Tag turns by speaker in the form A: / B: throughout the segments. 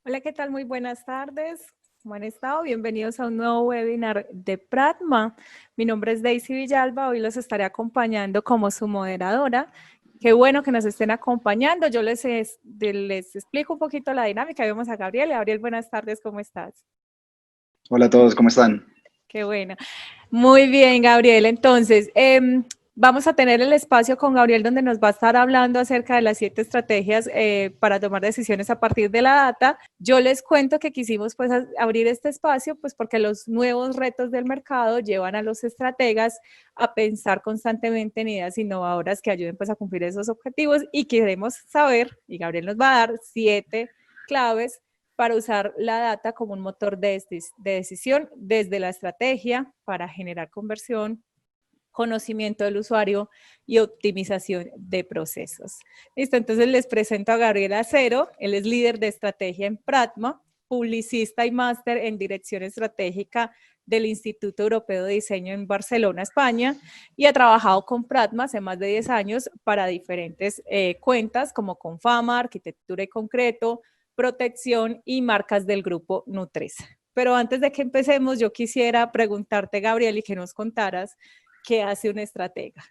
A: Hola, ¿qué tal? Muy buenas tardes. ¿Cómo han estado? Bienvenidos a un nuevo webinar de Pratma. Mi nombre es Daisy Villalba. Hoy los estaré acompañando como su moderadora. Qué bueno que nos estén acompañando. Yo les explico un poquito la dinámica. Vemos a Gabriel. Gabriel, buenas tardes. ¿Cómo estás?
B: Hola a todos, ¿cómo están?
A: Qué bueno. Muy bien, Gabriel. Entonces, vamos a tener el espacio con Gabriel donde nos va a estar hablando acerca de las 7 estrategias para tomar decisiones a partir de la data. Yo les cuento que quisimos pues abrir este espacio pues porque los nuevos retos del mercado llevan a los estrategas a pensar constantemente en ideas innovadoras que ayuden pues a cumplir esos objetivos y queremos saber, y Gabriel nos va a dar 7 claves para usar la data como un motor de decisión desde la estrategia para generar conversión, conocimiento del usuario y optimización de procesos. Listo, entonces les presento a Gabriel Acero, él es líder de estrategia en Pratma, publicista y máster en dirección estratégica del Instituto Europeo de Diseño en Barcelona, España, y ha trabajado con Pratma hace más de 10 años para diferentes cuentas como Confama, Arquitectura y Concreto, Protección y marcas del grupo Nutresa. Pero antes de que empecemos, yo quisiera preguntarte, Gabriel, y que nos contaras qué hace un estratega.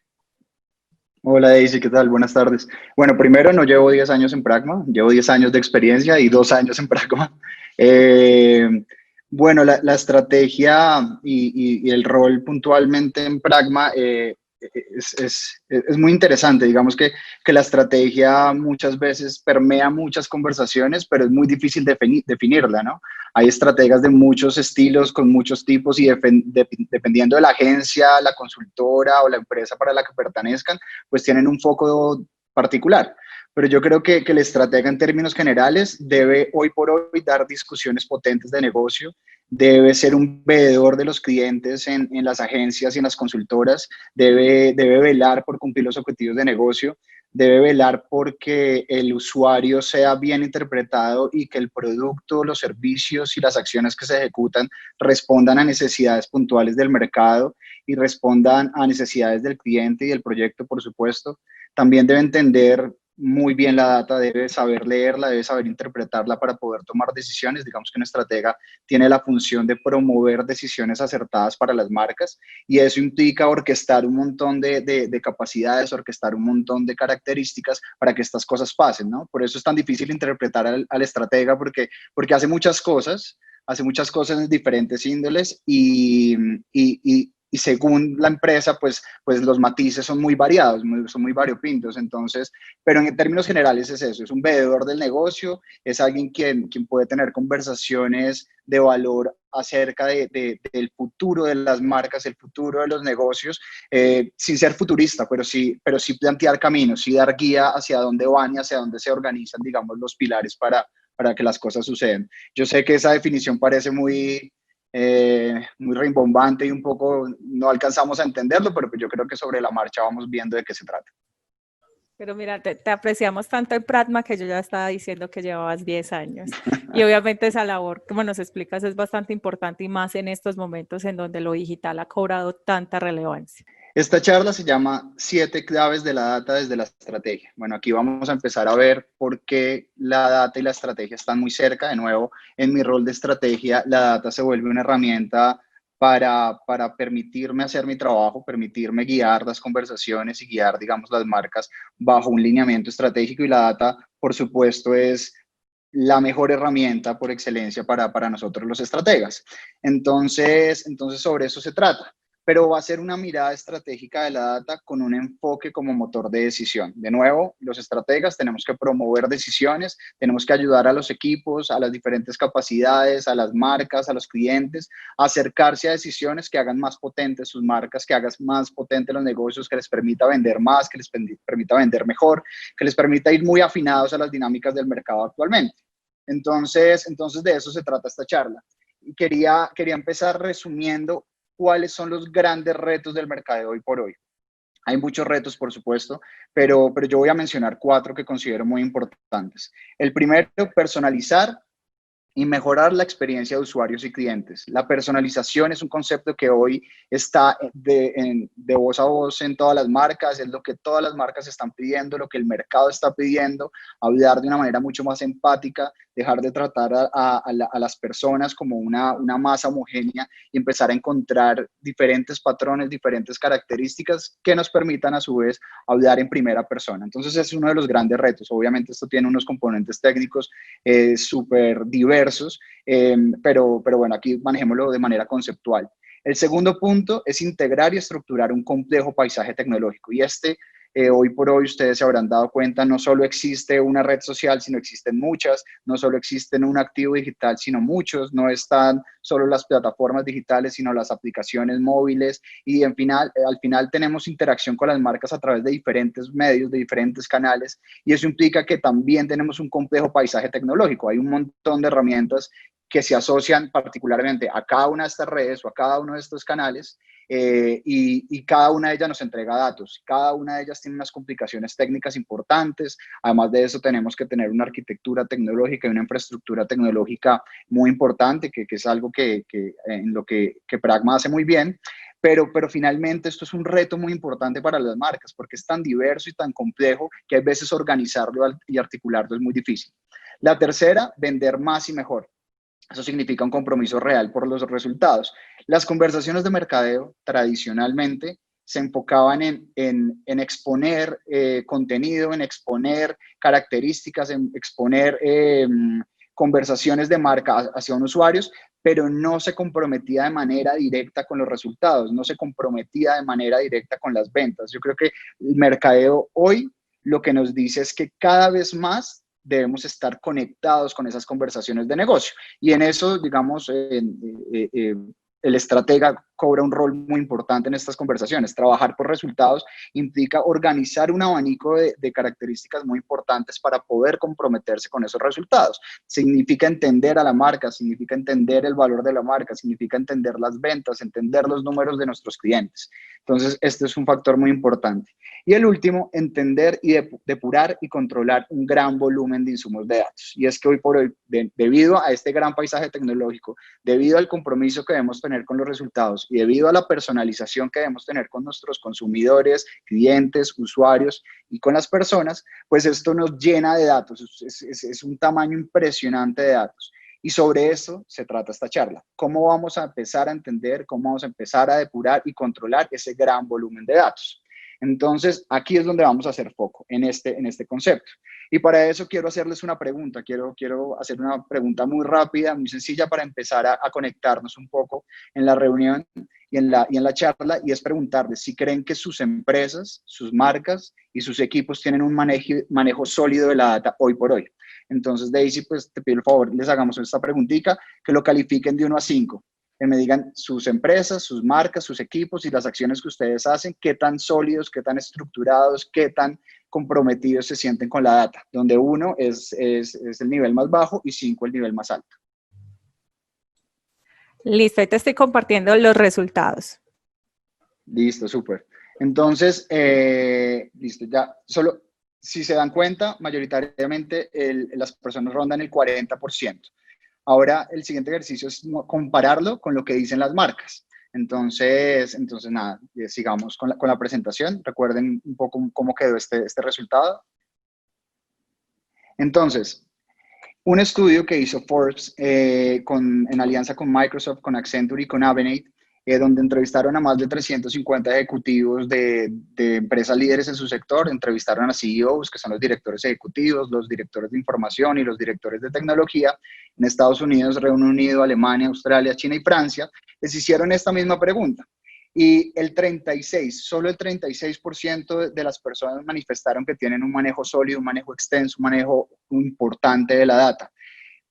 B: Hola Daisy, ¿qué tal? Buenas tardes. Bueno, primero no llevo 10 años en Pragma, llevo 10 años de experiencia y 2 años en Pragma. Eh, bueno, la estrategia y el rol puntualmente en Pragma es muy interesante. Digamos que la estrategia muchas veces permea muchas conversaciones, pero es muy difícil definirla, ¿no? Hay estrategas de muchos estilos, con muchos tipos y dependiendo de la agencia, la consultora o la empresa para la que pertenezcan, pues tienen un foco particular. Pero yo creo que el estratega en términos generales debe hoy por hoy dar discusiones potentes de negocio, debe ser un veedor de los clientes en las agencias y en las consultoras, debe velar por cumplir los objetivos de negocio, debe velar porque el usuario sea bien interpretado y que el producto, los servicios y las acciones que se ejecutan respondan a necesidades puntuales del mercado y respondan a necesidades del cliente y del proyecto, por supuesto. También debe entender muy bien la data, debe saber leerla, debe saber interpretarla para poder tomar decisiones. Digamos que un estratega tiene la función de promover decisiones acertadas para las marcas y eso implica orquestar un montón de capacidades, orquestar un montón de características para que estas cosas pasen, ¿no? Por eso es tan difícil interpretar al estratega porque hace muchas cosas en diferentes índoles y según la empresa, pues los matices son muy variados, son muy variopintos. Entonces, pero en términos generales es eso, es un veedor del negocio, es alguien quien puede tener conversaciones de valor acerca del futuro de las marcas, el futuro de los negocios, sin ser futurista, pero sí plantear caminos, sí dar guía hacia dónde van y hacia dónde se organizan, digamos, los pilares para que las cosas sucedan. Yo sé que esa definición parece muy rimbombante y un poco no alcanzamos a entenderlo, pero yo creo que sobre la marcha vamos viendo de qué se trata.
A: Pero mira, te apreciamos tanto en Pratma que yo ya estaba diciendo que llevabas 10 años. Y obviamente esa labor, como nos explicas, es bastante importante y más en estos momentos en donde lo digital ha cobrado tanta relevancia.
B: Esta charla se llama 7 claves de la data desde la estrategia. Bueno, aquí vamos a empezar a ver por qué la data y la estrategia están muy cerca. De nuevo, en mi rol de estrategia, la data se vuelve una herramienta para permitirme hacer mi trabajo, permitirme guiar las conversaciones y guiar, digamos, las marcas bajo un lineamiento estratégico y la data, por supuesto, es la mejor herramienta por excelencia para nosotros los estrategas. Entonces, sobre eso se trata, pero va a ser una mirada estratégica de la data con un enfoque como motor de decisión. De nuevo, los estrategas tenemos que promover decisiones, tenemos que ayudar a los equipos, a las diferentes capacidades, a las marcas, a los clientes, a acercarse a decisiones que hagan más potentes sus marcas, que hagan más potentes los negocios, que les permita vender más, que les permita vender mejor, que les permita ir muy afinados a las dinámicas del mercado actualmente. Entonces de eso se trata esta charla. Y quería empezar resumiendo cuáles son los grandes retos del mercado de hoy por hoy. Hay muchos retos, por supuesto, pero yo voy a mencionar 4 que considero muy importantes. El primero, personalizar y mejorar la experiencia de usuarios y clientes. La personalización es un concepto que hoy está de voz a voz en todas las marcas, es lo que todas las marcas están pidiendo, lo que el mercado está pidiendo, hablar de una manera mucho más empática, dejar de tratar a las personas como una masa homogénea y empezar a encontrar diferentes patrones, diferentes características que nos permitan a su vez hablar en primera persona. Entonces es uno de los grandes retos. Obviamente esto tiene unos componentes técnicos súper diversos, pero bueno, aquí manejémoslo de manera conceptual. El segundo punto es integrar y estructurar un complejo paisaje tecnológico. Y hoy por hoy ustedes se habrán dado cuenta, no solo existe una red social, sino existen muchas, no solo existen un activo digital, sino muchos, no están solo las plataformas digitales, sino las aplicaciones móviles y al final tenemos interacción con las marcas a través de diferentes medios, de diferentes canales y eso implica que también tenemos un complejo paisaje tecnológico. Hay un montón de herramientas que se asocian particularmente a cada una de estas redes o a cada uno de estos canales y cada una de ellas nos entrega datos. Cada una de ellas tiene unas complicaciones técnicas importantes. Además de eso, tenemos que tener una arquitectura tecnológica y una infraestructura tecnológica muy importante, que es algo en lo que Pragma hace muy bien. Pero finalmente esto es un reto muy importante para las marcas porque es tan diverso y tan complejo que a veces organizarlo y articularlo es muy difícil. La tercera, vender más y mejor. Eso significa un compromiso real por los resultados. Las conversaciones de mercadeo tradicionalmente se enfocaban en exponer contenido, en exponer características, en exponer conversaciones de marca hacia unos usuarios, pero no se comprometía de manera directa con los resultados, no se comprometía de manera directa con las ventas. Yo creo que el mercadeo hoy lo que nos dice es que cada vez más debemos estar conectados con esas conversaciones de negocio. Y en eso, digamos, el estratega cobra un rol muy importante en estas conversaciones. Trabajar por resultados implica organizar un abanico de características muy importantes para poder comprometerse con esos resultados. Significa entender a la marca, significa entender el valor de la marca, significa entender las ventas, entender los números de nuestros clientes. Entonces, este es un factor muy importante. Y el último, entender y depurar y controlar un gran volumen de insumos de datos. Y es que hoy por hoy, debido a este gran paisaje tecnológico, debido al compromiso que debemos tener con los resultados y debido a la personalización que debemos tener con nuestros consumidores, clientes, usuarios y con las personas, pues esto nos llena de datos. Es un tamaño impresionante de datos. Y sobre eso se trata esta charla. ¿Cómo vamos a empezar a entender, cómo vamos a empezar a depurar y controlar ese gran volumen de datos? Entonces, aquí es donde vamos a hacer foco, en este concepto. Y para eso quiero hacerles una pregunta, quiero hacer una pregunta muy rápida, muy sencilla para empezar a conectarnos un poco en la reunión y en la charla, y es preguntarles si creen que sus empresas, sus marcas y sus equipos tienen un manejo sólido de la data hoy por hoy. Entonces, Daisy, pues te pido el favor, les hagamos esta preguntita, que lo califiquen de 1 a 5. Que me digan sus empresas, sus marcas, sus equipos y las acciones que ustedes hacen, qué tan sólidos, qué tan estructurados, qué tan comprometidos se sienten con la data, donde 1 es el nivel más bajo y 5 el nivel más alto.
A: Listo, ahí te estoy compartiendo los resultados.
B: Listo, súper. Entonces, listo, ya, solo, si se dan cuenta, mayoritariamente las personas rondan el 40%. Ahora, el siguiente ejercicio es compararlo con lo que dicen las marcas. Entonces nada, sigamos con la presentación. Recuerden un poco cómo quedó este resultado. Entonces, un estudio que hizo Forbes en alianza con Microsoft, con Accenture y con Avenade, donde entrevistaron a más de 350 ejecutivos de empresas líderes en su sector, entrevistaron a CEOs, que son los directores ejecutivos, los directores de información y los directores de tecnología en Estados Unidos, Reino Unido, Alemania, Australia, China y Francia, les hicieron esta misma pregunta. Y solo el 36% de las personas manifestaron que tienen un manejo sólido, un manejo extenso, un manejo importante de la data.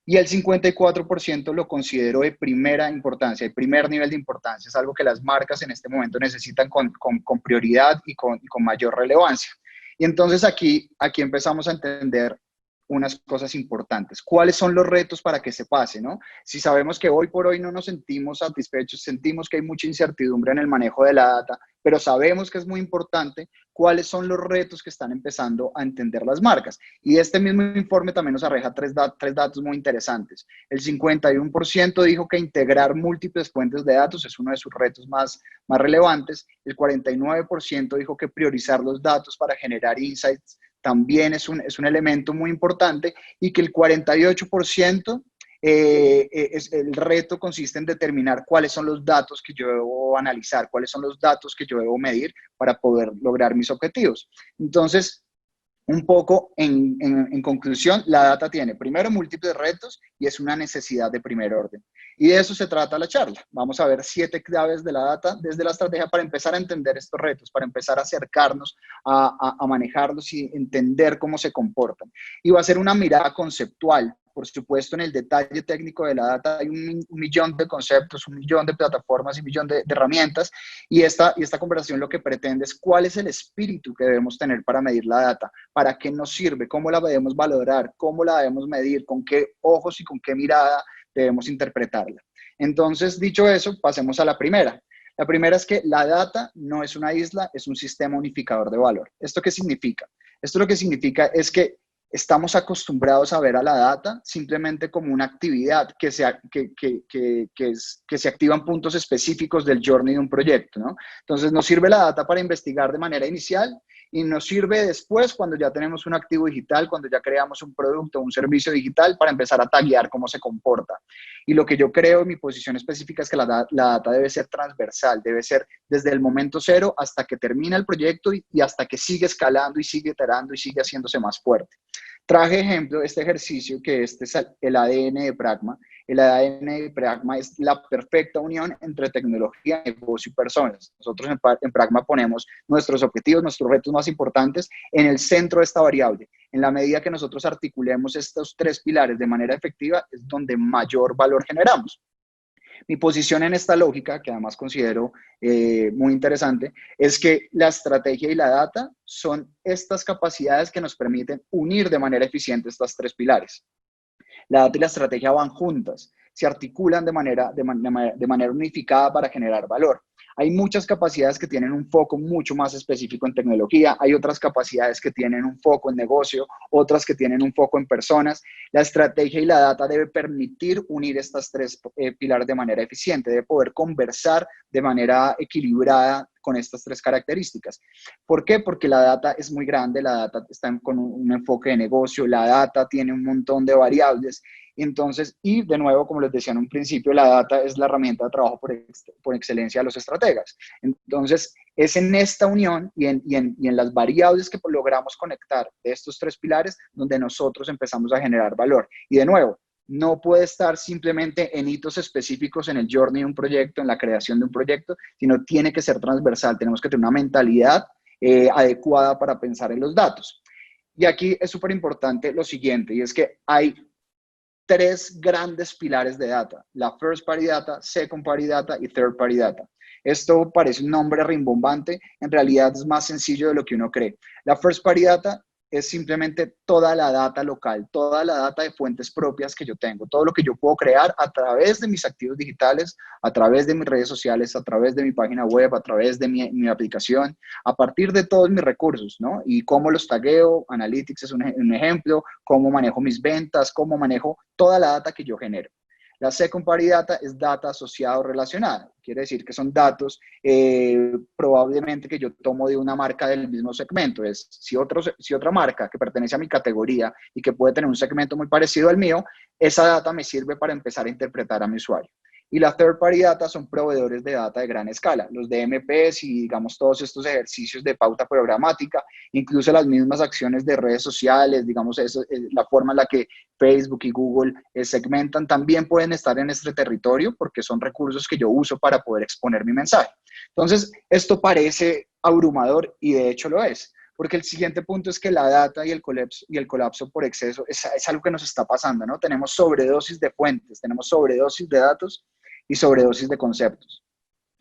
B: Y el 54% lo considero de primera importancia, de primer nivel de importancia. Es algo que las marcas en este momento necesitan con prioridad y con mayor relevancia. Y entonces aquí empezamos a entender unas cosas importantes. ¿Cuáles son los retos para que se pase, no? Si sabemos que hoy por hoy no nos sentimos satisfechos, sentimos que hay mucha incertidumbre en el manejo de la data, pero sabemos que es muy importante, ¿cuáles son los retos que están empezando a entender las marcas? Y este mismo informe también nos arroja tres datos muy interesantes. El 51% dijo que integrar múltiples fuentes de datos es uno de sus retos más relevantes. El 49% dijo que priorizar los datos para generar insights también es un elemento muy importante, y que el 48% el reto consiste en determinar cuáles son los datos que yo debo analizar, cuáles son los datos que yo debo medir para poder lograr mis objetivos. Entonces, un poco en conclusión, la data tiene primero múltiples retos y es una necesidad de primer orden. Y de eso se trata la charla. Vamos a ver 7 claves de la data desde la estrategia para empezar a entender estos retos, para empezar a acercarnos a manejarlos y entender cómo se comportan. Y va a ser una mirada conceptual. Por supuesto, en el detalle técnico de la data hay un millón de conceptos, un millón de plataformas y un millón de herramientas, y esta conversación lo que pretende es cuál es el espíritu que debemos tener para medir la data, para qué nos sirve, cómo la debemos valorar, cómo la debemos medir, con qué ojos y con qué mirada debemos interpretarla. Entonces, dicho eso, pasemos a la primera. La primera es que la data no es una isla, es un sistema unificador de valor. ¿Esto qué significa? Esto lo que significa es que estamos acostumbrados a ver a la data simplemente como una actividad que se activa en puntos específicos del journey de un proyecto, ¿no? Entonces nos sirve la data para investigar de manera inicial y nos sirve después cuando ya tenemos un activo digital, cuando ya creamos un producto o un servicio digital, para empezar a taguear cómo se comporta. Y lo que yo creo en mi posición específica es que la data debe ser transversal, debe ser desde el momento cero hasta que termina el proyecto y hasta que sigue escalando y sigue iterando y sigue haciéndose más fuerte. Traje ejemplo este ejercicio que este es el ADN de Pragma. El ADN de Pragma es la perfecta unión entre tecnología, negocio y personas. Nosotros en Pragma ponemos nuestros objetivos, nuestros retos más importantes en el centro de esta variable. En la medida que nosotros articulemos estos 3 pilares de manera efectiva, es donde mayor valor generamos. Mi posición en esta lógica, que además considero muy interesante, es que la estrategia y la data son estas capacidades que nos permiten unir de manera eficiente estos 3 pilares. La data y la estrategia van juntas, se articulan de manera unificada para generar valor. Hay muchas capacidades que tienen un foco mucho más específico en tecnología, hay otras capacidades que tienen un foco en negocio, otras que tienen un foco en personas. La estrategia y la data debe permitir unir estas 3 pilares de manera eficiente, debe poder conversar de manera equilibrada con estas 3 características. ¿Por qué? Porque la data es muy grande, la data está con un enfoque de negocio, la data tiene un montón de variables. Entonces, y de nuevo, como les decía en un principio, la data es la herramienta de trabajo por excelencia de los estrategas. Entonces, es en esta unión y en las variables que logramos conectar de estos 3 pilares donde nosotros empezamos a generar valor. Y de nuevo, no puede estar simplemente en hitos específicos en el journey de un proyecto, en la creación de un proyecto, sino tiene que ser transversal. Tenemos que tener una mentalidad adecuada para pensar en los datos. Y aquí es súper importante lo siguiente, y es que hay 3 grandes pilares de data: la first party data, second party data y third party data. Esto parece un nombre rimbombante, en realidad es más sencillo de lo que uno cree. La first party data es simplemente toda la data local, toda la data de fuentes propias que yo tengo, todo lo que yo puedo crear a través de mis activos digitales, a través de mis redes sociales, a través de mi página web, a través de mi aplicación, a partir de todos mis recursos, ¿no? Y cómo los tagueo. Analytics es un ejemplo, cómo manejo mis ventas, cómo manejo toda la data que yo genero. La second party data es data asociada o relacionada. Quiere decir que son datos probablemente que yo tomo de una marca del mismo segmento. Si otra marca que pertenece a mi categoría y que puede tener un segmento muy parecido al mío, esa data me sirve para empezar a interpretar a mi usuario. Y la third party data son proveedores de data de gran escala, los DMPs y digamos todos estos ejercicios de pauta programática, incluso las mismas acciones de redes sociales, digamos la forma en la que Facebook y Google segmentan, también pueden estar en este territorio porque son recursos que yo uso para poder exponer mi mensaje. Entonces, esto parece abrumador y de hecho lo es. Porque el siguiente punto es que la data y el colapso por exceso es algo que nos está pasando, ¿no? Tenemos sobredosis de fuentes, tenemos sobredosis de datos y sobredosis de conceptos.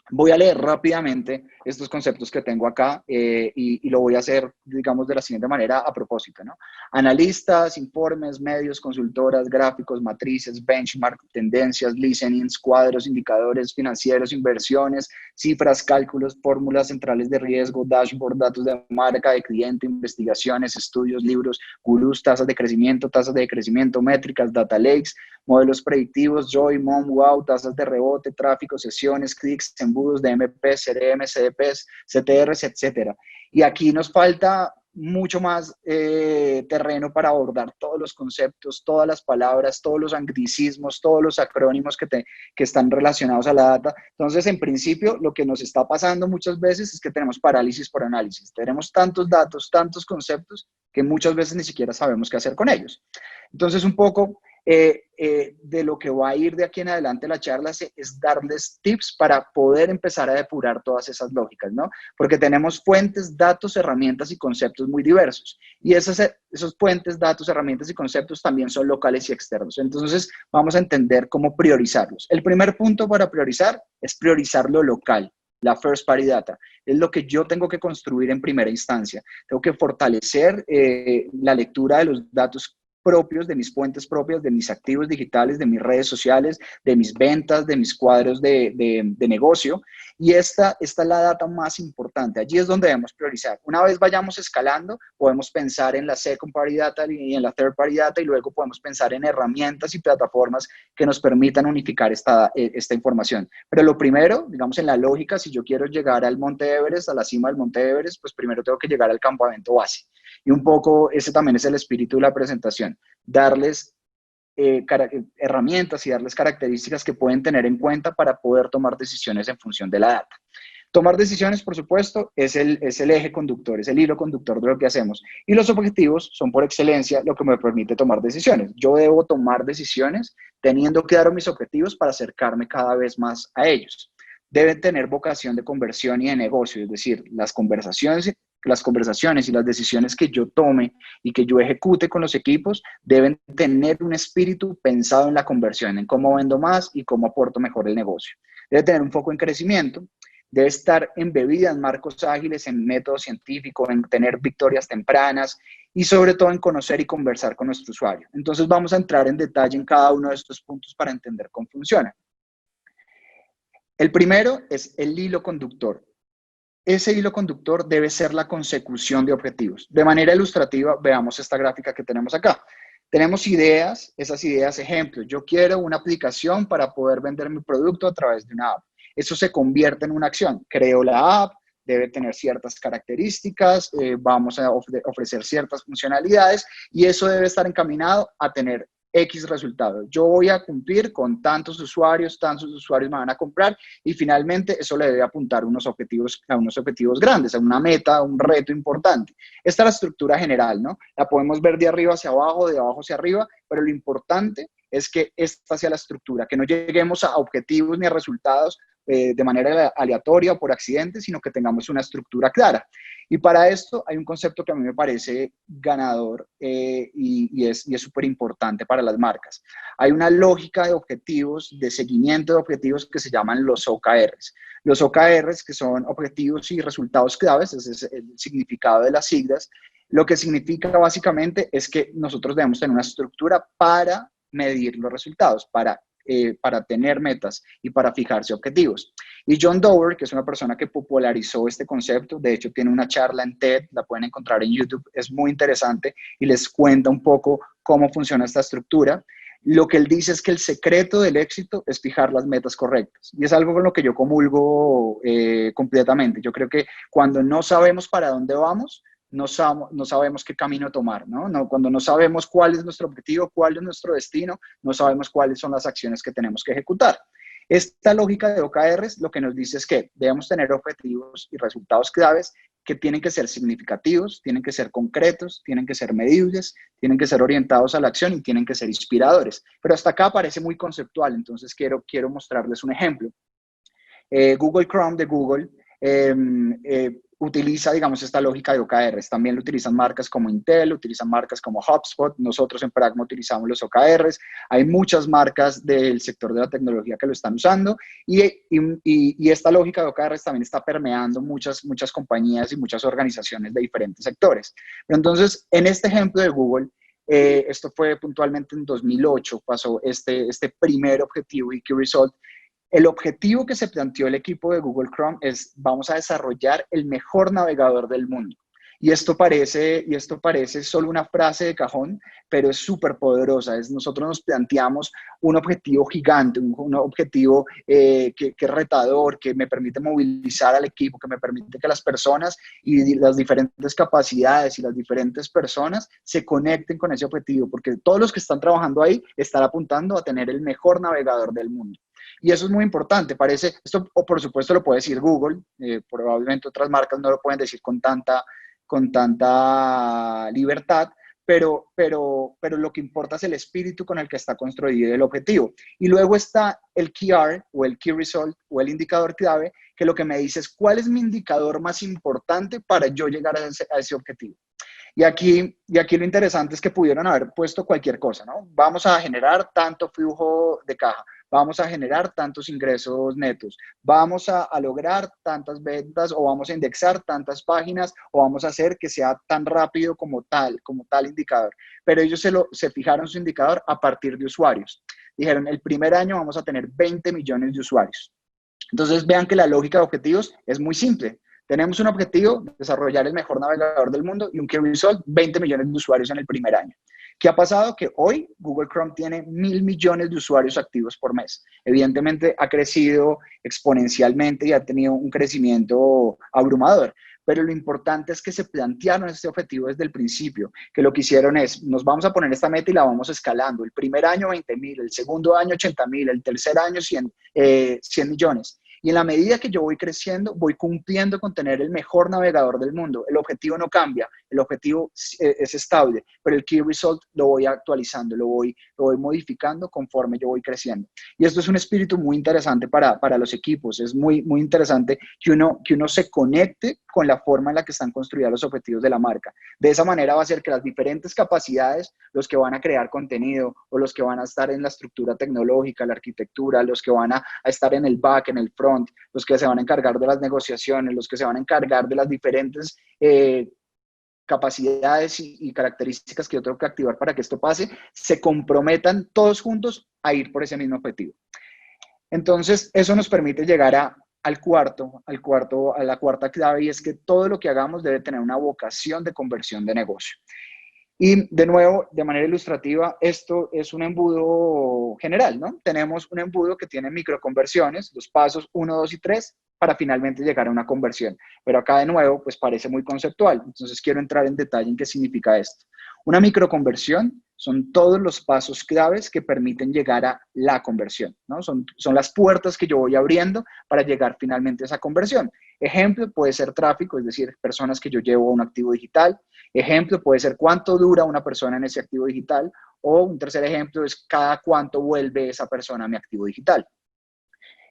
B: Voy a leer rápidamente estos conceptos que tengo acá y lo voy a hacer, digamos, de la siguiente manera a propósito, ¿no? Analistas, informes, medios, consultoras, gráficos, matrices, benchmark, tendencias, listenings, cuadros, indicadores financieros, inversiones, cifras, cálculos, fórmulas centrales de riesgo, dashboard, datos de marca, de cliente, investigaciones, estudios, libros, gurús, tasas de crecimiento, métricas, data lakes, modelos predictivos, Joy, Mom, Wow, tasas de rebote, tráfico, sesiones, clics, embudos de MP, CRM, CDPs, CTRs, etcétera. Y aquí nos falta mucho más terreno para abordar todos los conceptos, todas las palabras, todos los anglicismos, todos los acrónimos que están relacionados a la data. Entonces, en principio, lo que nos está pasando muchas veces es que tenemos parálisis por análisis. Tenemos tantos datos, tantos conceptos, que muchas veces ni siquiera sabemos qué hacer con ellos. Entonces, un poco de lo que va a ir de aquí en adelante la charla es darles tips para poder empezar a depurar todas esas lógicas, ¿no? Porque tenemos fuentes, datos, herramientas y conceptos muy diversos. Y esos fuentes, datos, herramientas y conceptos también son locales y externos. Entonces, vamos a entender cómo priorizarlos. El primer punto para priorizar es priorizar lo local. La first party data, es lo que yo tengo que construir en primera instancia. Tengo que fortalecer la lectura de los datos propios, de mis fuentes propias, de mis activos digitales, de mis redes sociales, de mis ventas, de mis cuadros de negocio. Y esta es la data más importante. Allí es donde debemos priorizar. Una vez vayamos escalando, podemos pensar en la second party data y en la third party data y luego podemos pensar en herramientas y plataformas que nos permitan unificar esta información. Pero lo primero, digamos en la lógica, si yo quiero llegar al Monte Everest, a la cima del Monte Everest, pues primero tengo que llegar al campamento base. Y un poco ese también es el espíritu de la presentación, darles herramientas y darles características que pueden tener en cuenta para poder tomar decisiones en función de la data. Tomar decisiones, por supuesto, es el eje conductor, es el hilo conductor de lo que hacemos. Y los objetivos son por excelencia lo que me permite tomar decisiones. Yo debo tomar decisiones teniendo claro mis objetivos para acercarme cada vez más a ellos. Deben tener vocación de conversión y de negocio, es decir, las conversaciones y las decisiones que yo tome y que yo ejecute con los equipos deben tener un espíritu pensado en la conversión, en cómo vendo más y cómo aporto mejor el negocio. Debe tener un foco en crecimiento, debe estar embebida en marcos ágiles, en método científico, en tener victorias tempranas y sobre todo en conocer y conversar con nuestro usuario. Entonces vamos a entrar en detalle en cada uno de estos puntos para entender cómo funciona. El primero es el hilo conductor. Ese hilo conductor debe ser la consecución de objetivos. De manera ilustrativa, veamos esta gráfica que tenemos acá. Tenemos ideas, esas ideas, ejemplos. Yo quiero una aplicación para poder vender mi producto a través de una app. Eso se convierte en una acción. Creo la app, debe tener ciertas características, vamos a ofrecer ciertas funcionalidades y eso debe estar encaminado a tener X resultado. Yo voy a cumplir con tantos usuarios me van a comprar y finalmente eso le debe apuntar a unos objetivos grandes, a una meta, a un reto importante. Esta es la estructura general, ¿no? La podemos ver de arriba hacia abajo, de abajo hacia arriba, pero lo importante es que esta sea la estructura, que no lleguemos a objetivos ni a resultados de manera aleatoria o por accidente, sino que tengamos una estructura clara. Y para esto hay un concepto que a mí me parece ganador y es súper importante para las marcas. Hay una lógica de objetivos, de seguimiento de objetivos que se llaman los OKRs. Los OKRs, que son objetivos y resultados claves, ese es el significado de las siglas. Lo que significa básicamente es que nosotros debemos tener una estructura para medir los resultados, para tener metas y para fijarse objetivos. Y John Doerr, que es una persona que popularizó este concepto, de hecho tiene una charla en TED, la pueden encontrar en YouTube, es muy interesante y les cuenta un poco cómo funciona esta estructura. Lo que él dice es que el secreto del éxito es fijar las metas correctas. Y es algo con lo que yo comulgo completamente. Yo creo que cuando no sabemos para dónde vamos, no sabemos qué camino tomar, ¿no? Cuando no sabemos cuál es nuestro objetivo, cuál es nuestro destino, no sabemos cuáles son las acciones que tenemos que ejecutar. Esta lógica de OKRs lo que nos dice es que debemos tener objetivos y resultados claves que tienen que ser significativos, tienen que ser concretos, tienen que ser medibles, tienen que ser orientados a la acción y tienen que ser inspiradores. Pero hasta acá parece muy conceptual, entonces quiero mostrarles un ejemplo. Google Chrome de Google utiliza, digamos, esta lógica de OKRs. También lo utilizan marcas como Intel, utilizan marcas como HubSpot. Nosotros en Pragma utilizamos los OKRs. Hay muchas marcas del sector de la tecnología que lo están usando y esta lógica de OKRs también está permeando muchas compañías y muchas organizaciones de diferentes sectores. Pero entonces, en este ejemplo de Google, esto fue puntualmente en 2008, pasó este primer objetivo y Key Result. El objetivo que se planteó el equipo de Google Chrome es: vamos a desarrollar el mejor navegador del mundo. Y esto parece solo una frase de cajón, pero es súper poderosa. Nosotros nos planteamos un objetivo gigante, un objetivo que es retador, que me permite movilizar al equipo, que me permite que las personas y las diferentes capacidades y las diferentes personas se conecten con ese objetivo, porque todos los que están trabajando ahí están apuntando a tener el mejor navegador del mundo. Y eso es muy importante, parece, esto o por supuesto lo puede decir Google, probablemente otras marcas no lo pueden decir con tanta libertad, pero lo que importa es el espíritu con el que está construido el objetivo. Y luego está el KR o el Key Result o el indicador clave, que lo que me dice es cuál es mi indicador más importante para yo llegar a ese objetivo. Y aquí lo interesante es que pudieron haber puesto cualquier cosa, ¿no? Vamos a generar tanto flujo de caja, vamos a generar tantos ingresos netos, vamos a lograr tantas ventas, o vamos a indexar tantas páginas, o vamos a hacer que sea tan rápido como tal indicador. Pero ellos se fijaron su indicador a partir de usuarios. Dijeron, el primer año vamos a tener 20 millones de usuarios. Entonces vean que la lógica de objetivos es muy simple. Tenemos un objetivo, desarrollar el mejor navegador del mundo, y un Key Result, 20 millones de usuarios en el primer año. ¿Qué ha pasado? Que hoy Google Chrome tiene 1.000 millones de usuarios activos por mes. Evidentemente ha crecido exponencialmente y ha tenido un crecimiento abrumador. Pero lo importante es que se plantearon este objetivo desde el principio, que lo que hicieron es: nos vamos a poner esta meta y la vamos escalando. El primer año 20.000, el segundo año 80.000, el tercer año 100 millones. Y en la medida que yo voy creciendo, voy cumpliendo con tener el mejor navegador del mundo. El objetivo no cambia, el objetivo es estable, pero el Key Result lo voy actualizando, lo voy modificando conforme yo voy creciendo. Y esto es un espíritu muy interesante para los equipos. Es muy, muy interesante que uno se conecte con la forma en la que están construidos los objetivos de la marca. De esa manera va a ser que las diferentes capacidades, los que van a crear contenido o los que van a estar en la estructura tecnológica, la arquitectura, los que van a estar en el back, en el front, los que se van a encargar de las negociaciones, los que se van a encargar de las diferentes capacidades y características que yo tengo que activar para que esto pase, se comprometan todos juntos a ir por ese mismo objetivo. Entonces, eso nos permite llegar a la cuarta clave, y es que todo lo que hagamos debe tener una vocación de conversión de negocio. Y de nuevo, de manera ilustrativa, esto es un embudo general, ¿no? Tenemos un embudo que tiene microconversiones, los pasos 1, 2 y 3, para finalmente llegar a una conversión. Pero acá de nuevo, pues parece muy conceptual. Entonces quiero entrar en detalle en qué significa esto. Una microconversión son todos los pasos claves que permiten llegar a la conversión, ¿no? Son las puertas que yo voy abriendo para llegar finalmente a esa conversión. Ejemplo puede ser tráfico, es decir, personas que yo llevo a un activo digital. Ejemplo puede ser cuánto dura una persona en ese activo digital. O un tercer ejemplo es cada cuánto vuelve esa persona a mi activo digital.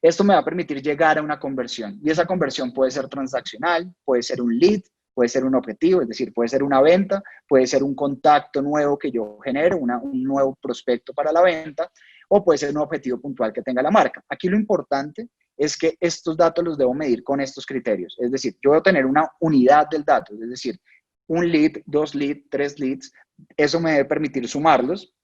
B: Esto me va a permitir llegar a una conversión, y esa conversión puede ser transaccional, puede ser un lead, puede ser un objetivo, es decir, puede ser una venta, puede ser un contacto nuevo que yo genero, un nuevo prospecto para la venta, o puede ser un objetivo puntual que tenga la marca. Aquí lo importante es que estos datos los debo medir con estos criterios, es decir, yo debo tener una unidad del dato, es decir, un lead, 2 leads, 3 leads, eso me debe permitir sumarlos.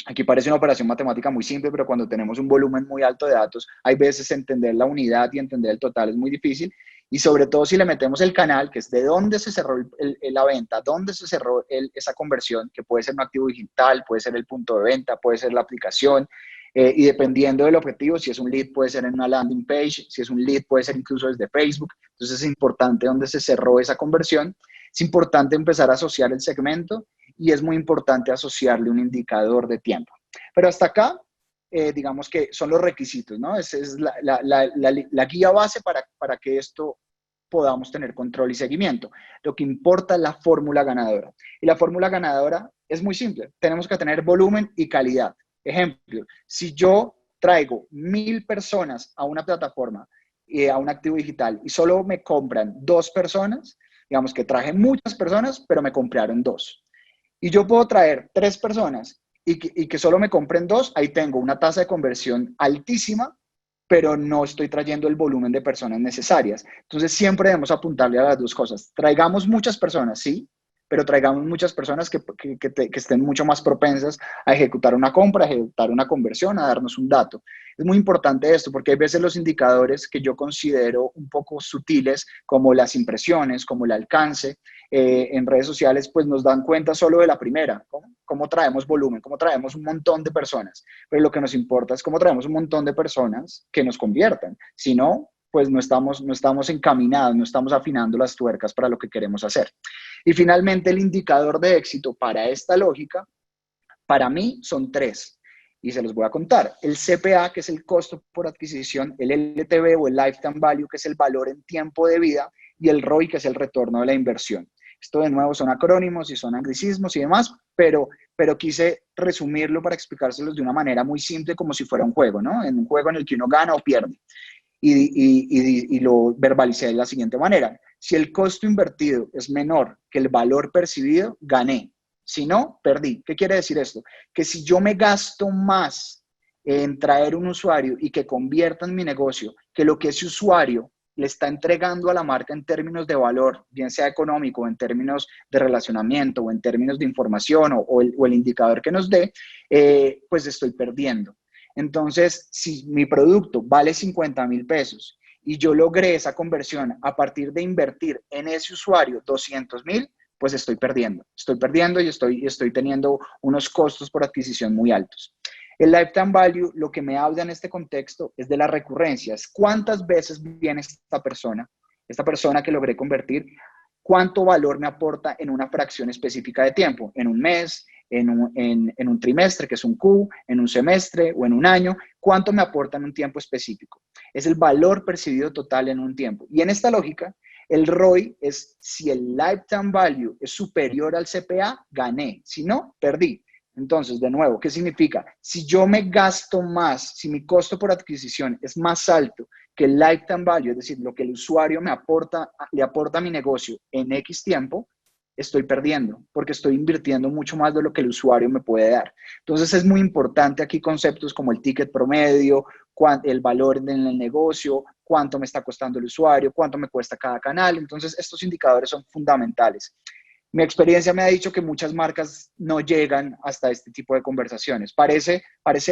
B: Aquí parece una operación matemática muy simple, pero cuando tenemos un volumen muy alto de datos, hay veces entender la unidad y entender el total es muy difícil. Y sobre todo si le metemos el canal, que es de dónde se cerró la venta, dónde se cerró esa conversión, que puede ser un activo digital, puede ser el punto de venta, puede ser la aplicación. Y dependiendo del objetivo, si es un lead puede ser en una landing page, si es un lead puede ser incluso desde Facebook. Entonces es importante dónde se cerró esa conversión. Es importante empezar a asociar el segmento, y es muy importante asociarle un indicador de tiempo. Pero hasta acá, digamos que son los requisitos, ¿no? Esa es la guía base para que esto podamos tener control y seguimiento. Lo que importa es la fórmula ganadora. Y la fórmula ganadora es muy simple. Tenemos que tener volumen y calidad. Ejemplo, si yo traigo 1.000 personas a una plataforma a un activo digital y solo me compran 2 personas, digamos que traje muchas personas, pero me compraron 2. Y yo puedo traer 3 personas y que solo me compren 2, ahí tengo una tasa de conversión altísima, pero no estoy trayendo el volumen de personas necesarias. Entonces siempre debemos apuntarle a las 2 cosas. Traigamos muchas personas, sí, pero traigamos muchas personas que estén mucho más propensas a ejecutar una compra, a ejecutar una conversión, a darnos un dato. Es muy importante esto porque hay veces los indicadores que yo considero un poco sutiles, como las impresiones, como el alcance, en redes sociales, pues nos dan cuenta solo de la primera, cómo traemos volumen, cómo traemos un montón de personas, pero lo que nos importa es cómo traemos un montón de personas que nos conviertan. Si no, pues no estamos encaminados, no estamos afinando las tuercas para lo que queremos hacer. Y finalmente, el indicador de éxito para esta lógica, para mí, son 3. Y se los voy a contar. El CPA, que es el costo por adquisición, el LTV o el Lifetime Value, que es el valor en tiempo de vida, y el ROI, que es el retorno de la inversión. Esto de nuevo son acrónimos y son anglicismos y demás, pero quise resumirlo para explicárselos de una manera muy simple, como si fuera un juego, ¿no? En un juego en el que uno gana o pierde. Y lo verbalicé de la siguiente manera. Si el costo invertido es menor que el valor percibido, gané. Si no, perdí. ¿Qué quiere decir esto? Que si yo me gasto más en traer un usuario y que convierta en mi negocio, que lo que ese usuario le está entregando a la marca en términos de valor, bien sea económico, en términos de relacionamiento o en términos de información o el indicador que nos dé, pues estoy perdiendo. Entonces, si mi producto vale 50,000 pesos y yo logré esa conversión a partir de invertir en ese usuario 200,000, pues estoy perdiendo y estoy teniendo unos costos por adquisición muy altos. El lifetime value, lo que me habla en este contexto es de la recurrencia, es cuántas veces viene esta persona que logré convertir, cuánto valor me aporta en una fracción específica de tiempo, en un mes, en un trimestre, que es un Q, en un semestre o en un año, cuánto me aporta en un tiempo específico. Es el valor percibido total en un tiempo. Y en esta lógica, el ROI es si el lifetime value es superior al CPA, gané. Si no, perdí. Entonces, de nuevo, ¿qué significa? Si yo me gasto más, si mi costo por adquisición es más alto que el lifetime value, es decir, lo que el usuario le aporta a mi negocio en X tiempo, estoy perdiendo porque estoy invirtiendo mucho más de lo que el usuario me puede dar. Entonces es muy importante aquí conceptos como el ticket promedio, el valor en el negocio, cuánto me está costando el usuario, cuánto me cuesta cada canal. Entonces estos indicadores son fundamentales. Mi experiencia me ha dicho que muchas marcas no llegan hasta este tipo de conversaciones. Parece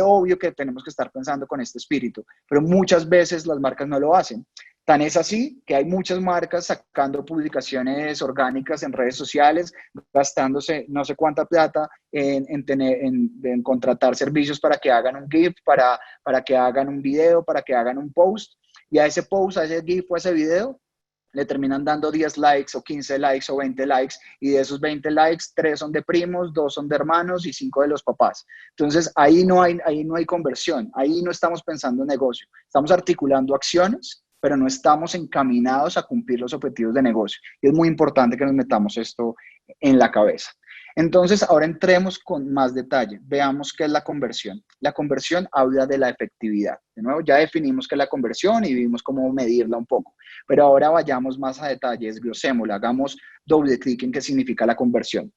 B: obvio que tenemos que estar pensando con este espíritu, pero muchas veces las marcas no lo hacen. Tan es así que hay muchas marcas sacando publicaciones orgánicas en redes sociales, gastándose no sé cuánta plata en contratar servicios para que hagan un GIF, para que hagan un video, para que hagan un post. Y a ese post, a ese GIF o a ese video, le terminan dando 10 likes o 15 likes o 20 likes, y de esos 20 likes, 3 son de primos, 2 son de hermanos y 5 de los papás. Entonces, ahí no hay conversión, ahí no estamos pensando en negocio. Estamos articulando acciones, pero no estamos encaminados a cumplir los objetivos de negocio. Y es muy importante que nos metamos esto en la cabeza. Entonces, ahora entremos con más detalle. Veamos qué es la conversión. La conversión habla de la efectividad. De nuevo, ya definimos qué es la conversión y vimos cómo medirla un poco. Pero ahora vayamos más a detalle, desglosémosla, hagamos doble clic en qué significa la conversión.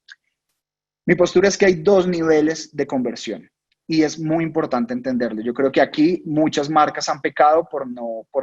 B: Mi postura es que hay 2 niveles de conversión y es muy importante entenderlo. Yo creo que aquí muchas marcas han pecado por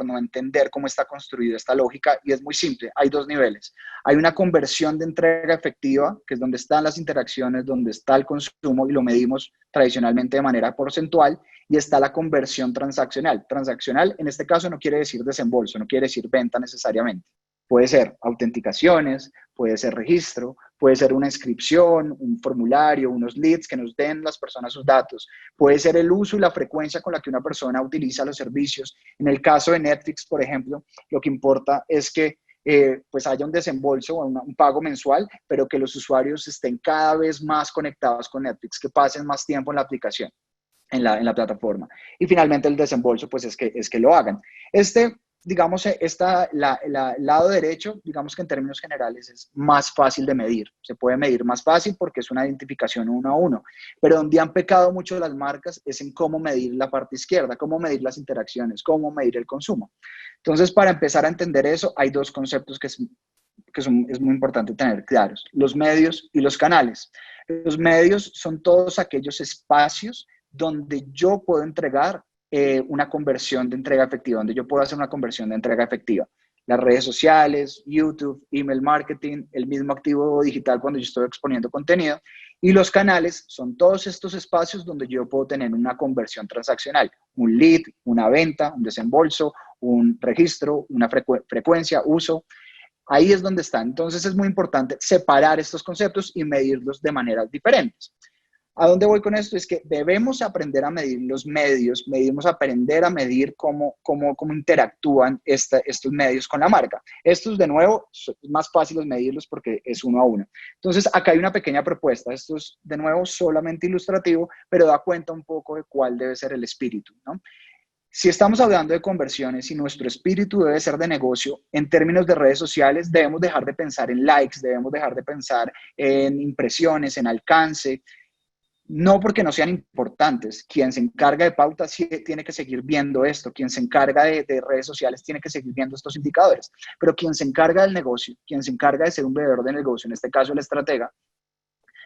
B: no entender cómo está construida esta lógica, y es muy simple. Hay 2 niveles. Hay una conversión de entrega efectiva, que es donde están las interacciones, donde está el consumo y lo medimos tradicionalmente de manera porcentual, y está la conversión transaccional. Transaccional en este caso no quiere decir desembolso, no quiere decir venta necesariamente. Puede ser autenticaciones, puede ser registro, puede ser una inscripción, un formulario, unos leads que nos den las personas sus datos. Puede ser el uso y la frecuencia con la que una persona utiliza los servicios. En el caso de Netflix, por ejemplo, lo que importa es que pues haya un desembolso o un pago mensual, pero que los usuarios estén cada vez más conectados con Netflix, que pasen más tiempo en la aplicación, en la plataforma. Y finalmente el desembolso, pues es que lo hagan. digamos, lado derecho, digamos que en términos generales es más fácil de medir. Se puede medir más fácil porque es una identificación uno a uno. Pero donde han pecado mucho las marcas es en cómo medir la parte izquierda, cómo medir las interacciones, cómo medir el consumo. Entonces, para empezar a entender eso, hay dos conceptos que es muy importante tener claros: los medios y los canales. Los medios son todos aquellos espacios donde yo puedo entregar una conversión de entrega efectiva, donde yo puedo hacer una conversión de entrega efectiva. Las redes sociales, YouTube, email marketing, el mismo activo digital cuando yo estoy exponiendo contenido. Y los canales son todos estos espacios donde yo puedo tener una conversión transaccional, un lead, una venta, un desembolso, un registro, una frecuencia, uso. Ahí es donde están. Entonces es muy importante separar estos conceptos y medirlos de maneras diferentes. ¿A dónde voy con esto? Es que debemos aprender a medir los medios, debemos aprender a medir cómo interactúan estos medios con la marca. Estos, de nuevo, es más fácil medirlos porque es uno a uno. Entonces, acá hay una pequeña propuesta. Esto es, de nuevo, solamente ilustrativo, pero da cuenta un poco de cuál debe ser el espíritu, ¿no? Si estamos hablando de conversiones y nuestro espíritu debe ser de negocio, en términos de redes sociales debemos dejar de pensar en likes, debemos dejar de pensar en impresiones, en alcance. No porque no sean importantes. Quien se encarga de pautas sí tiene que seguir viendo esto. Quien se encarga de redes sociales tiene que seguir viendo estos indicadores. Pero quien se encarga del negocio, quien se encarga de ser un vendedor de negocio, en este caso el estratega,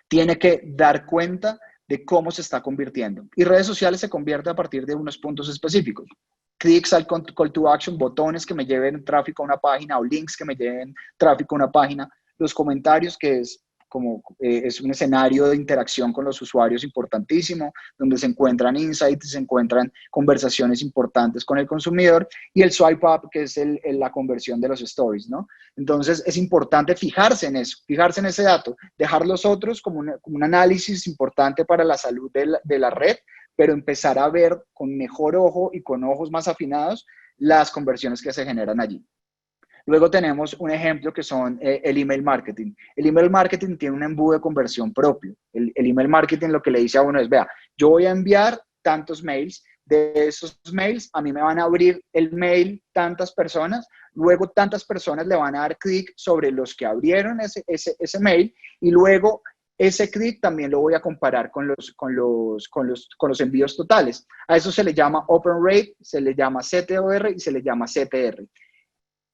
B: tiene que dar cuenta de cómo se está convirtiendo. Y redes sociales se convierte a partir de unos puntos específicos. Clics al call to action, botones que me lleven tráfico a una página o links que me lleven tráfico a una página. Los comentarios, que es es un escenario de interacción con los usuarios importantísimo, donde se encuentran insights, se encuentran conversaciones importantes con el consumidor, y el swipe up, que es la conversión de los stories, ¿no? Entonces es importante fijarse en eso, fijarse en ese dato, dejar los otros como un análisis importante para la salud de la red, pero empezar a ver con mejor ojo y con ojos más afinados las conversiones que se generan allí. Luego tenemos un ejemplo que son el email marketing. El email marketing tiene un embudo de conversión propio. El email marketing lo que le dice a uno es, vea, yo voy a enviar tantos mails, de esos mails a mí me van a abrir el mail tantas personas, luego tantas personas le van a dar clic sobre los que abrieron ese mail, y luego ese clic también lo voy a comparar con los envíos totales. A eso se le llama open rate, se le llama CTOR y se le llama CTR.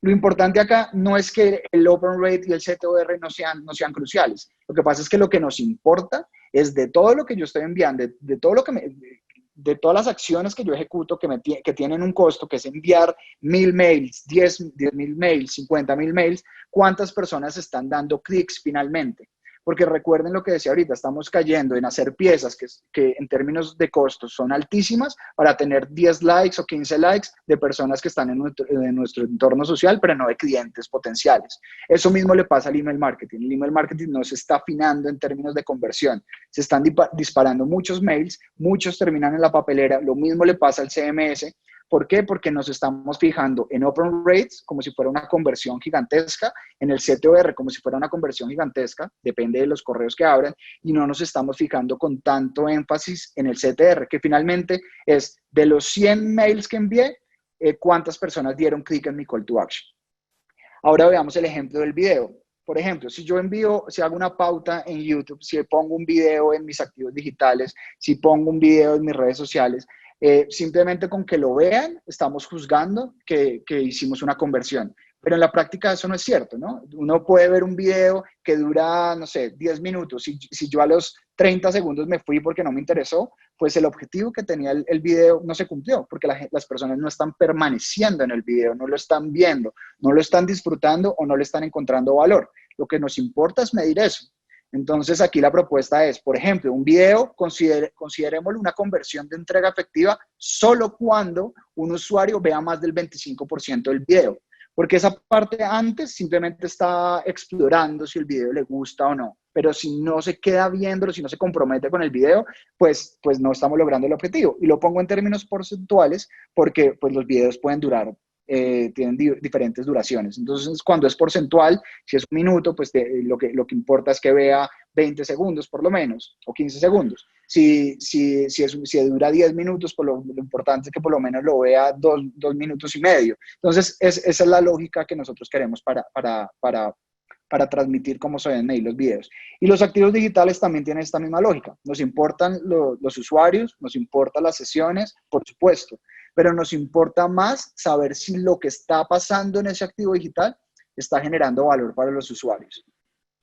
B: Lo importante acá no es que el open rate y el CTOR no sean cruciales. Lo que pasa es que lo que nos importa es de todo lo que yo estoy enviando, de todas las acciones que yo ejecuto que tienen un costo, que es enviar 1000 mails, 10.000 mails, 50.000 mails, ¿cuántas personas están dando clics finalmente? Porque recuerden lo que decía ahorita, estamos cayendo en hacer piezas que en términos de costos son altísimas para tener 10 likes o 15 likes de personas que están en nuestro entorno social, pero no de clientes potenciales. Eso mismo le pasa al email marketing. El email marketing no se está afinando en términos de conversión. Se están disparando muchos mails, muchos terminan en la papelera. Lo mismo le pasa al CMS. ¿Por qué? Porque nos estamos fijando en open rates como si fuera una conversión gigantesca, en el CTOR como si fuera una conversión gigantesca, depende de los correos que abran, y no nos estamos fijando con tanto énfasis en el CTR, que finalmente es de los 100 mails que envié, cuántas personas dieron clic en mi call to action. Ahora veamos el ejemplo del video. Por ejemplo, si hago una pauta en YouTube, si pongo un video en mis activos digitales, si pongo un video en mis redes sociales, simplemente con que lo vean, estamos juzgando que hicimos una conversión. Pero en la práctica eso no es cierto, ¿no? Uno puede ver un video que dura, no sé, 10 minutos. Si yo a los 30 segundos me fui porque no me interesó, pues el objetivo que tenía el video no se cumplió, porque las personas no están permaneciendo en el video, no lo están viendo, no lo están disfrutando o no le están encontrando valor. Lo que nos importa es medir eso. Entonces aquí la propuesta es, por ejemplo, un video, considerémoslo una conversión de entrega efectiva solo cuando un usuario vea más del 25% del video, porque esa parte antes simplemente está explorando si el video le gusta o no, pero si no se queda viéndolo, si no se compromete con el video, pues no estamos logrando el objetivo. Y lo pongo en términos porcentuales porque pues los videos pueden durar tienen diferentes duraciones. Entonces, cuando es porcentual, si es un minuto, pues lo que importa es que vea 20 segundos por lo menos, o 15 segundos. Si dura 10 minutos, pues lo importante es que por lo menos lo vea 2 minutos y medio. Entonces, esa es la lógica que nosotros queremos para transmitir cómo se ven ahí los videos. Y los activos digitales también tienen esta misma lógica. Nos importan los usuarios, nos importan las sesiones, por supuesto, pero nos importa más saber si lo que está pasando en ese activo digital está generando valor para los usuarios.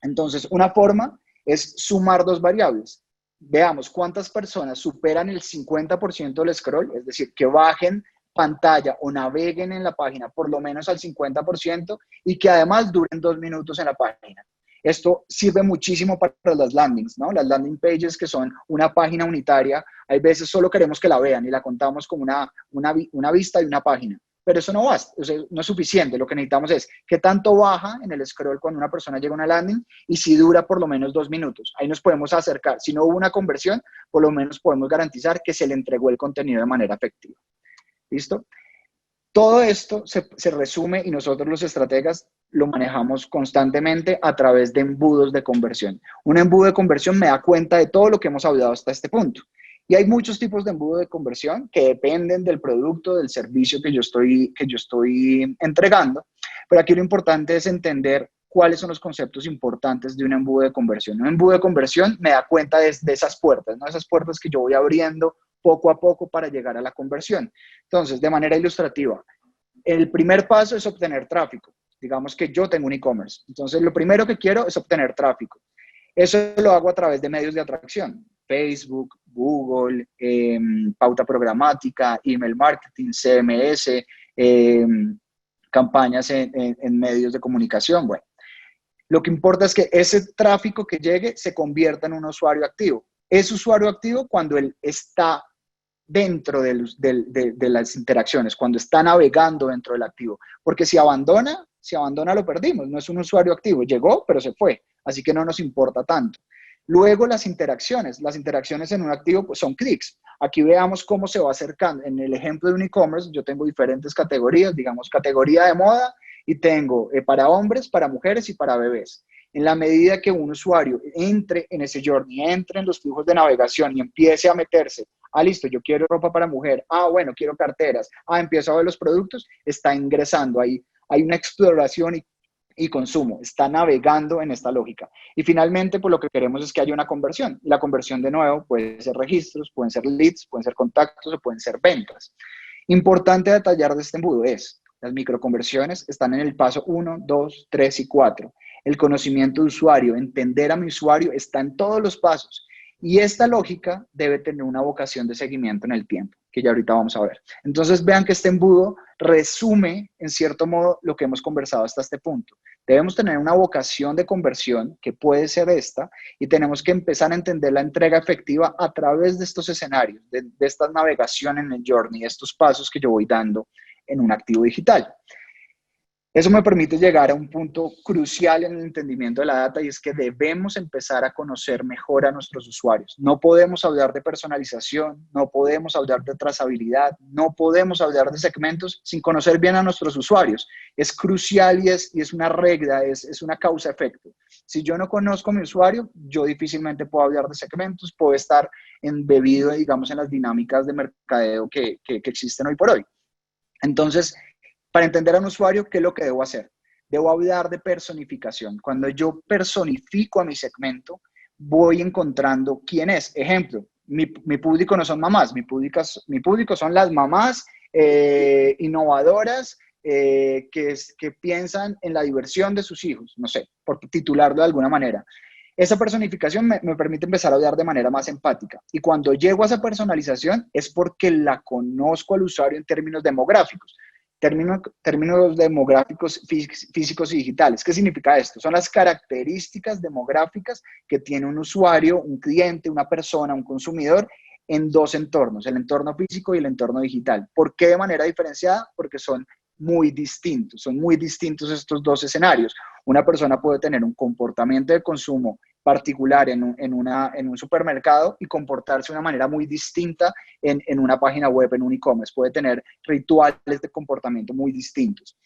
B: Entonces, una forma es sumar dos variables. Veamos cuántas personas superan el 50% del scroll, es decir, que bajen pantalla o naveguen en la página por lo menos al 50% y que además duren 2 minutos en la página. Esto sirve muchísimo para las landings, ¿no? Las landing pages, que son una página unitaria, hay veces solo queremos que la vean y la contamos como una vista y una página. Pero eso no basta, o sea, no es suficiente. Lo que necesitamos es qué tanto baja en el scroll cuando una persona llega a una landing y si dura por lo menos 2 minutos. Ahí nos podemos acercar. Si no hubo una conversión, por lo menos podemos garantizar que se le entregó el contenido de manera efectiva. ¿Listo? Todo esto se resume y nosotros los estrategas lo manejamos constantemente a través de embudos de conversión. Un embudo de conversión me da cuenta de todo lo que hemos hablado hasta este punto. Y hay muchos tipos de embudo de conversión que dependen del producto, del servicio que yo estoy entregando. Pero aquí lo importante es entender cuáles son los conceptos importantes de un embudo de conversión. Un embudo de conversión me da cuenta de esas puertas, ¿no? Esas puertas que yo voy abriendo poco a poco para llegar a la conversión. Entonces, de manera ilustrativa, el primer paso es obtener tráfico. Digamos que yo tengo un e-commerce. Entonces, lo primero que quiero es obtener tráfico. Eso lo hago a través de medios de atracción. Facebook, Google, pauta programática, email marketing, CMS, campañas en medios de comunicación. Bueno, lo que importa es que ese tráfico que llegue se convierta en un usuario activo. Es usuario activo cuando él está dentro de las interacciones, cuando está navegando dentro del activo. Porque si abandona lo perdimos, no es un usuario activo. Llegó, pero se fue, así que no nos importa tanto. Luego las interacciones en un activo pues, son clics. Aquí veamos cómo se va acercando. En el ejemplo de un e-commerce yo tengo diferentes categorías, digamos categoría de moda y tengo para hombres, para mujeres y para bebés. En la medida que un usuario entre en ese journey, entre en los flujos de navegación y empiece a meterse, listo, yo quiero ropa para mujer, bueno, quiero carteras, empiezo a ver los productos, está ingresando ahí, hay una exploración y consumo, está navegando en esta lógica. Y finalmente, pues lo que queremos es que haya una conversión. La conversión, de nuevo, puede ser registros, pueden ser leads, pueden ser contactos o pueden ser ventas. Importante detallar de este embudo es, las microconversiones están en el paso 1, 2, 3 y 4. El conocimiento de usuario, entender a mi usuario, está en todos los pasos. Y esta lógica debe tener una vocación de seguimiento en el tiempo, que ya ahorita vamos a ver. Entonces vean que este embudo resume, en cierto modo, lo que hemos conversado hasta este punto. Debemos tener una vocación de conversión, que puede ser esta, y tenemos que empezar a entender la entrega efectiva a través de estos escenarios, de esta navegación en el journey, estos pasos que yo voy dando en un activo digital. Eso me permite llegar a un punto crucial en el entendimiento de la data y es que debemos empezar a conocer mejor a nuestros usuarios. No podemos hablar de personalización, no podemos hablar de trazabilidad, no podemos hablar de segmentos sin conocer bien a nuestros usuarios. Es crucial y es una regla, es una causa-efecto. Si yo no conozco a mi usuario, yo difícilmente puedo hablar de segmentos, puedo estar embebido, digamos, en las dinámicas de mercadeo que existen hoy por hoy. Entonces, para entender a un usuario, ¿qué es lo que debo hacer? Debo hablar de personificación. Cuando yo personifico a mi segmento, voy encontrando quién es. Ejemplo, mi público no son mamás, mi público son las mamás innovadoras que piensan en la diversión de sus hijos, no sé, por titularlo de alguna manera. Esa personificación me permite empezar a hablar de manera más empática. Y cuando llego a esa personalización es porque la conozco al usuario en términos demográficos. Términos demográficos físicos y digitales. ¿Qué significa esto? Son las características demográficas que tiene un usuario, un cliente, una persona, un consumidor en dos entornos, el entorno físico y el entorno digital. ¿Por qué de manera diferenciada? Porque son muy distintos estos dos escenarios. Una persona puede tener un comportamiento de consumo particular en un supermercado y comportarse de una manera muy distinta en una página web, en un e-commerce. Puede tener rituales de comportamiento muy distintos.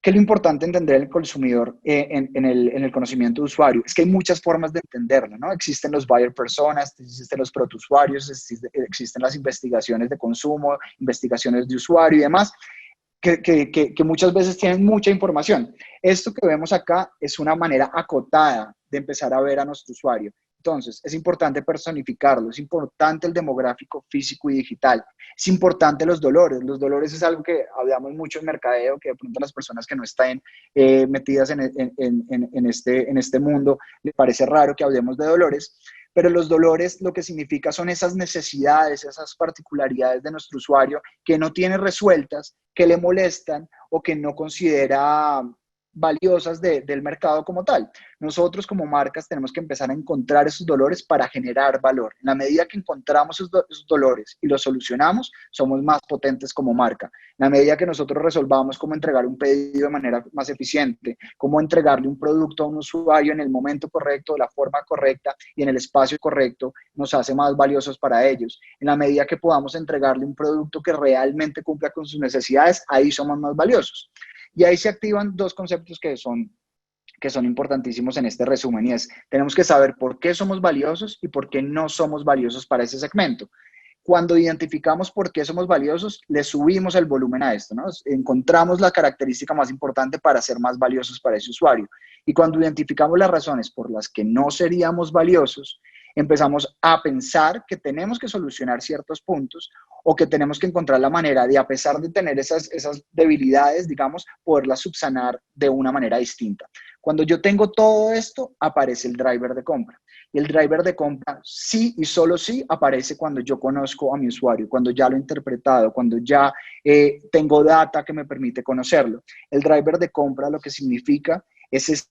B: ¿Qué es lo importante entender el consumidor en el conocimiento de usuario? Es que hay muchas formas de entenderlo, ¿no? Existen los buyer personas, existen los proto-usuarios, existen las investigaciones de consumo, investigaciones de usuario y demás, que muchas veces tienen mucha información. Esto que vemos acá es una manera acotada de empezar a ver a nuestro usuario. Entonces, es importante personificarlo, es importante el demográfico físico y digital, es importante los dolores. Los dolores es algo que hablamos mucho en mercadeo, que de pronto a las personas que no están metidas en este mundo les parece raro que hablemos de dolores, pero los dolores lo que significa son esas necesidades, esas particularidades de nuestro usuario que no tiene resueltas, que le molestan o que no considera valiosas del mercado como tal. Nosotros como marcas tenemos que empezar a encontrar esos dolores para generar valor. En la medida que encontramos esos dolores y los solucionamos, somos más potentes como marca. En la medida que nosotros resolvamos cómo entregar un pedido de manera más eficiente, cómo entregarle un producto a un usuario en el momento correcto, de la forma correcta y en el espacio correcto, nos hace más valiosos para ellos. En la medida que podamos entregarle un producto que realmente cumpla con sus necesidades, ahí somos más valiosos. Y ahí se activan dos conceptos que son importantísimos en este resumen, y es, tenemos que saber por qué somos valiosos y por qué no somos valiosos para ese segmento. Cuando identificamos por qué somos valiosos, le subimos el volumen a esto, ¿no? Encontramos la característica más importante para ser más valiosos para ese usuario. Y cuando identificamos las razones por las que no seríamos valiosos, empezamos a pensar que tenemos que solucionar ciertos puntos o que tenemos que encontrar la manera de, a pesar de tener esas debilidades, digamos, poderlas subsanar de una manera distinta. Cuando yo tengo todo esto, aparece el driver de compra. Y el driver de compra sí y solo sí aparece cuando yo conozco a mi usuario, cuando ya lo he interpretado, cuando ya tengo data que me permite conocerlo. El driver de compra lo que significa es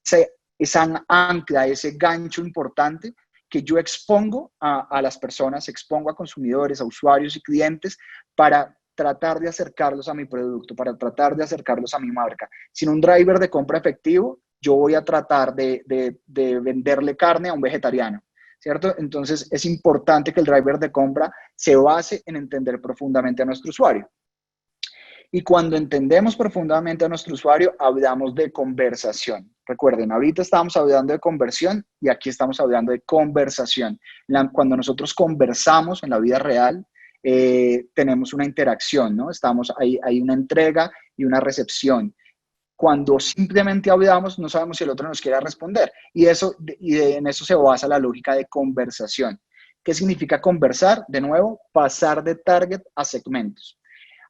B: esa ancla, ese gancho importante que yo expongo a las personas, expongo a consumidores, a usuarios y clientes para tratar de acercarlos a mi producto, para tratar de acercarlos a mi marca. Sin un driver de compra efectivo, yo voy a tratar de venderle carne a un vegetariano, ¿cierto? Entonces es importante que el driver de compra se base en entender profundamente a nuestro usuario. Y cuando entendemos profundamente a nuestro usuario, hablamos de conversación. Recuerden, ahorita estábamos hablando de conversión y aquí estamos hablando de conversación. Cuando nosotros conversamos en la vida real, tenemos una interacción, ¿no? Hay una entrega y una recepción. Cuando simplemente hablamos, no sabemos si el otro nos quiere responder. En eso se basa la lógica de conversación. ¿Qué significa conversar? De nuevo, pasar de target a segmentos.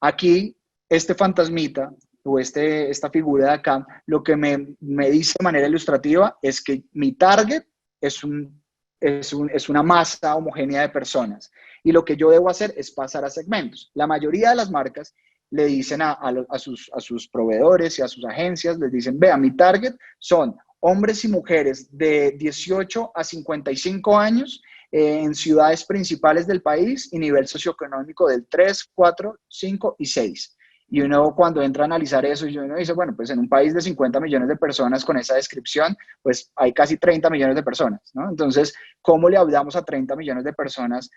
B: Aquí, este fantasmita o esta figura de acá, lo que me dice de manera ilustrativa es que mi target es una masa homogénea de personas y lo que yo debo hacer es pasar a segmentos. La mayoría de las marcas le dicen a sus proveedores y a sus agencias, les dicen, vea, mi target son hombres y mujeres de 18 a 55 años en ciudades principales del país y nivel socioeconómico del 3, 4, 5 y 6. Y uno cuando entra a analizar eso, uno dice, bueno, pues en un país de 50 millones de personas con esa descripción, pues hay casi 30 millones de personas, ¿no? Entonces, ¿cómo le hablamos a 30 millones de personas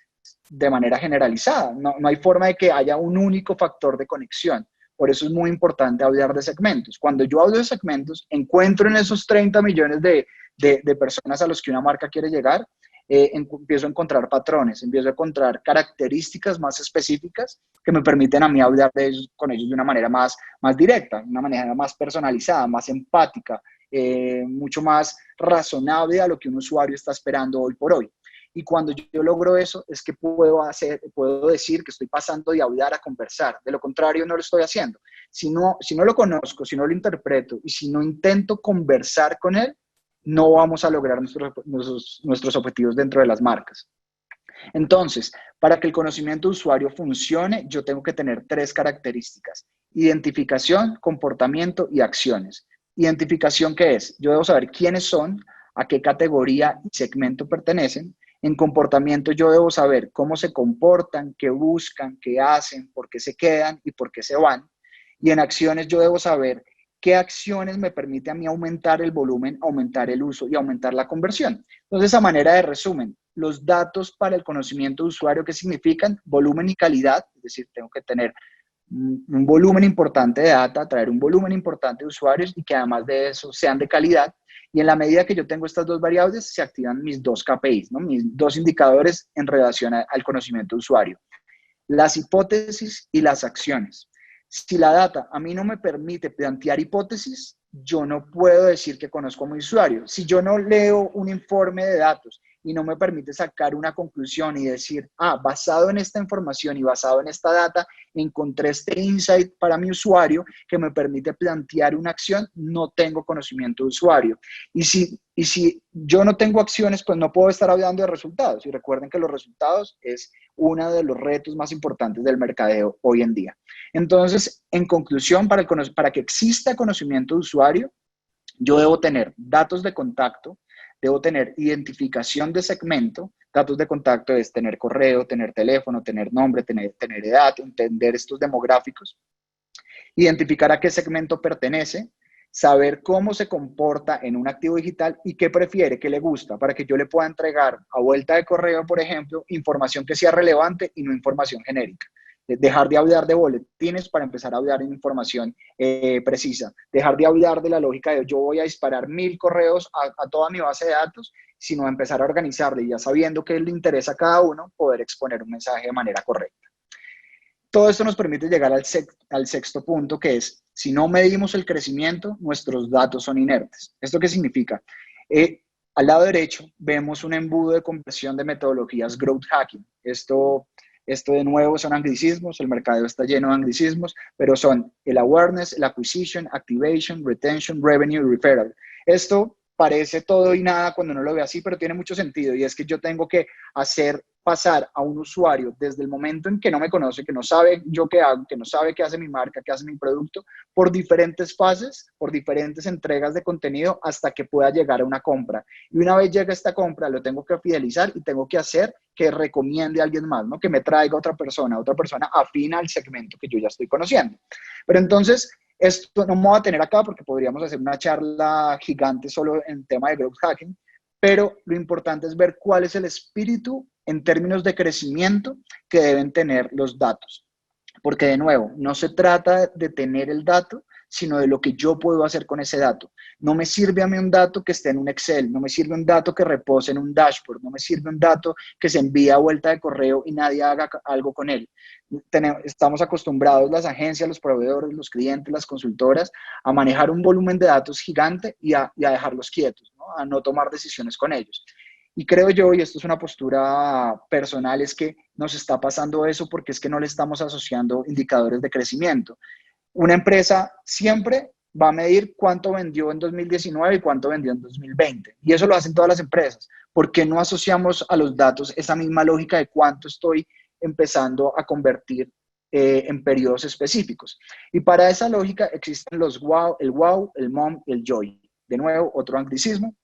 B: de manera generalizada? No hay forma de que haya un único factor de conexión. Por eso es muy importante hablar de segmentos. Cuando yo hablo de segmentos, encuentro en esos 30 millones de personas a los que una marca quiere llegar, empiezo a encontrar patrones, empiezo a encontrar características más específicas que me permiten a mí hablar con ellos de una manera más directa, una manera más personalizada, más empática, mucho más razonable a lo que un usuario está esperando hoy por hoy. Y cuando yo logro eso, es que puedo decir que estoy pasando de hablar a conversar. De lo contrario, no lo estoy haciendo. Si no lo conozco, si no lo interpreto y si no intento conversar con él, no vamos a lograr nuestros objetivos dentro de las marcas. Entonces, para que el conocimiento de usuario funcione, yo tengo que tener 3 características: identificación, comportamiento y acciones. Identificación, ¿qué es? Yo debo saber quiénes son, a qué categoría y segmento pertenecen. En comportamiento yo debo saber cómo se comportan, qué buscan, qué hacen, por qué se quedan y por qué se van. Y en acciones yo debo saber qué acciones me permite a mí aumentar el volumen, aumentar el uso y aumentar la conversión. Entonces, a manera de resumen, los datos para el conocimiento de usuario, ¿qué significan? Volumen y calidad, es decir, tengo que tener un volumen importante de data, traer un volumen importante de usuarios y que además de eso sean de calidad. Y en la medida que yo tengo estas dos variables, se activan mis dos KPIs, ¿no? Mis dos indicadores en relación al conocimiento de usuario. Las hipótesis y las acciones. Si la data a mí no me permite plantear hipótesis, yo no puedo decir que conozco a mi usuario. Si yo no leo un informe de datos y no me permite sacar una conclusión y decir, basado en esta información y basado en esta data, encontré este insight para mi usuario que me permite plantear una acción, no tengo conocimiento de usuario. Y si yo no tengo acciones, pues no puedo estar hablando de resultados. Y recuerden que los resultados es uno de los retos más importantes del mercadeo hoy en día. Entonces, en conclusión, para que exista conocimiento de usuario, yo debo tener datos de contacto, debo tener identificación de segmento. Datos de contacto es tener correo, tener teléfono, tener nombre, tener edad, entender estos demográficos, identificar a qué segmento pertenece, saber cómo se comporta en un activo digital y qué prefiere, qué le gusta, para que yo le pueda entregar a vuelta de correo, por ejemplo, información que sea relevante y no información genérica. Dejar de hablar de boletines para empezar a hablar de información precisa. Dejar de hablar de la lógica de yo voy a disparar 1000 correos a toda mi base de datos, sino empezar a organizarle y ya sabiendo qué le interesa a cada uno, poder exponer un mensaje de manera correcta. Todo esto nos permite llegar al sexto punto, que es, si no medimos el crecimiento, nuestros datos son inertes. ¿Esto qué significa? Al lado derecho vemos un embudo de conversión de metodologías growth hacking. Esto de nuevo son anglicismos, el mercadeo está lleno de anglicismos, pero son el awareness, el acquisition, activation, retention, revenue y referral. Esto parece todo y nada cuando uno lo ve así, pero tiene mucho sentido y es que yo tengo que hacer pasar a un usuario desde el momento en que no me conoce, que no sabe yo qué hago, que no sabe qué hace mi marca, qué hace mi producto, por diferentes fases, por diferentes entregas de contenido hasta que pueda llegar a una compra. Y una vez llega esta compra, lo tengo que fidelizar y tengo que hacer que recomiende a alguien más, ¿no? Que me traiga otra persona afina al segmento que yo ya estoy conociendo. Pero entonces, esto no me voy a tener acá porque podríamos hacer una charla gigante solo en tema de growth hacking, pero lo importante es ver cuál es el espíritu en términos de crecimiento que deben tener los datos. Porque de nuevo, no se trata de tener el dato, sino de lo que yo puedo hacer con ese dato. No me sirve a mí un dato que esté en un Excel, no me sirve un dato que repose en un dashboard, no me sirve un dato que se envíe a vuelta de correo y nadie haga algo con él. Estamos acostumbrados las agencias, los proveedores, los clientes, las consultoras a manejar un volumen de datos gigante y a dejarlos quietos, ¿no? A no tomar decisiones con ellos. Y creo yo, y esto es una postura personal, es que nos está pasando eso porque es que no le estamos asociando indicadores de crecimiento. Una empresa siempre va a medir cuánto vendió en 2019 y cuánto vendió en 2020. Y eso lo hacen todas las empresas. ¿Por qué no asociamos a los datos esa misma lógica de cuánto estoy empezando a convertir en periodos específicos? Y para esa lógica existen los wow, el mom y el joy. De nuevo, otro anglicismo.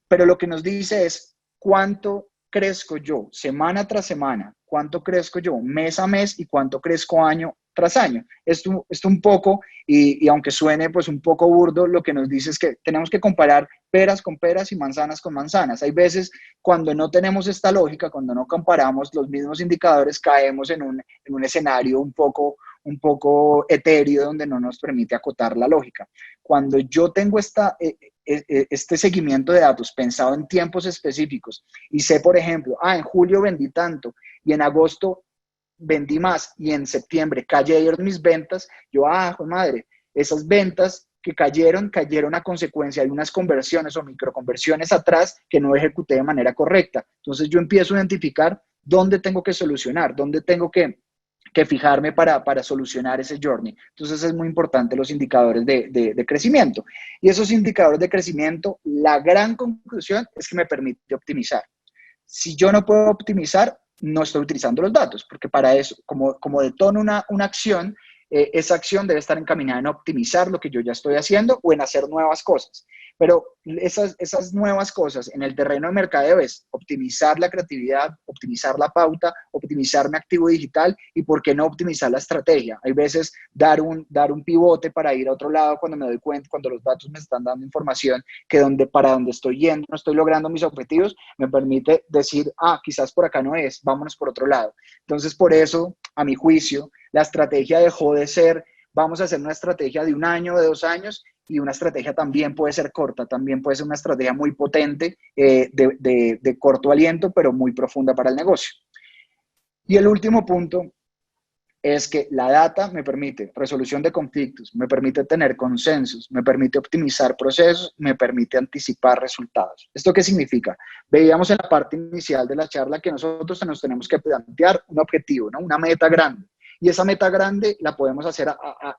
B: Pero lo que nos dice es cuánto crezco yo semana tras semana, cuánto crezco yo mes a mes y cuánto crezco año tras año. Esto un poco, y aunque suene pues un poco burdo, lo que nos dice es que tenemos que comparar peras con peras y manzanas con manzanas. Hay veces cuando no tenemos esta lógica, cuando no comparamos los mismos indicadores, caemos en un escenario un poco etéreo donde no nos permite acotar la lógica. Cuando yo tengo este seguimiento de datos pensado en tiempos específicos y sé, por ejemplo, en julio vendí tanto y en agosto vendí más y en septiembre cayeron mis ventas, yo, joder madre, esas ventas que cayeron a consecuencia de unas conversiones o microconversiones atrás que no ejecuté de manera correcta. Entonces yo empiezo a identificar dónde tengo que solucionar, dónde tengo que fijarme para solucionar ese journey. Entonces es muy importante los indicadores de crecimiento. Y esos indicadores de crecimiento, la gran conclusión es que me permite optimizar. Si yo no puedo optimizar, no estoy utilizando los datos, porque para eso, como detono una acción, esa acción debe estar encaminada en optimizar lo que yo ya estoy haciendo o en hacer nuevas cosas. Pero esas nuevas cosas en el terreno de mercadeo es optimizar la creatividad, optimizar la pauta, optimizar mi activo digital y por qué no optimizar la estrategia. Hay veces dar un pivote para ir a otro lado cuando me doy cuenta, cuando los datos me están dando información que para donde estoy yendo, no estoy logrando mis objetivos, me permite decir, quizás por acá no es, vámonos por otro lado. Entonces, por eso, a mi juicio, la estrategia dejó de ser, vamos a hacer una estrategia de 1 año, de 2 años, y una estrategia también puede ser corta, también puede ser una estrategia muy potente, de corto aliento, pero muy profunda para el negocio. Y el último punto es que la data me permite resolución de conflictos, me permite tener consensos, me permite optimizar procesos, me permite anticipar resultados. ¿Esto qué significa? Veíamos en la parte inicial de la charla que nosotros nos tenemos que plantear un objetivo, ¿no? Una meta grande. Y esa meta grande la podemos hacer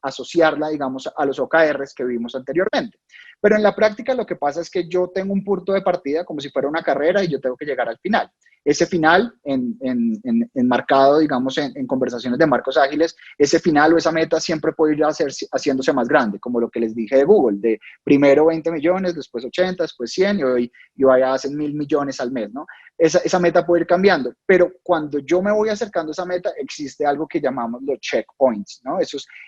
B: asociarla, digamos, a los OKRs que vimos anteriormente. Pero en la práctica lo que pasa es que yo tengo un punto de partida como si fuera una carrera y yo tengo que llegar al final. Ese final, enmarcado, digamos, en conversaciones de marcos ágiles, ese final o esa meta siempre puede ir haciéndose más grande, como lo que les dije de Google, de primero 20 millones, después 80, después 100, y hoy hacen 1.000 millones al mes, ¿no? Esa meta puede ir cambiando, pero cuando yo me voy acercando a esa meta, existe algo que llamamos los checkpoints, ¿no?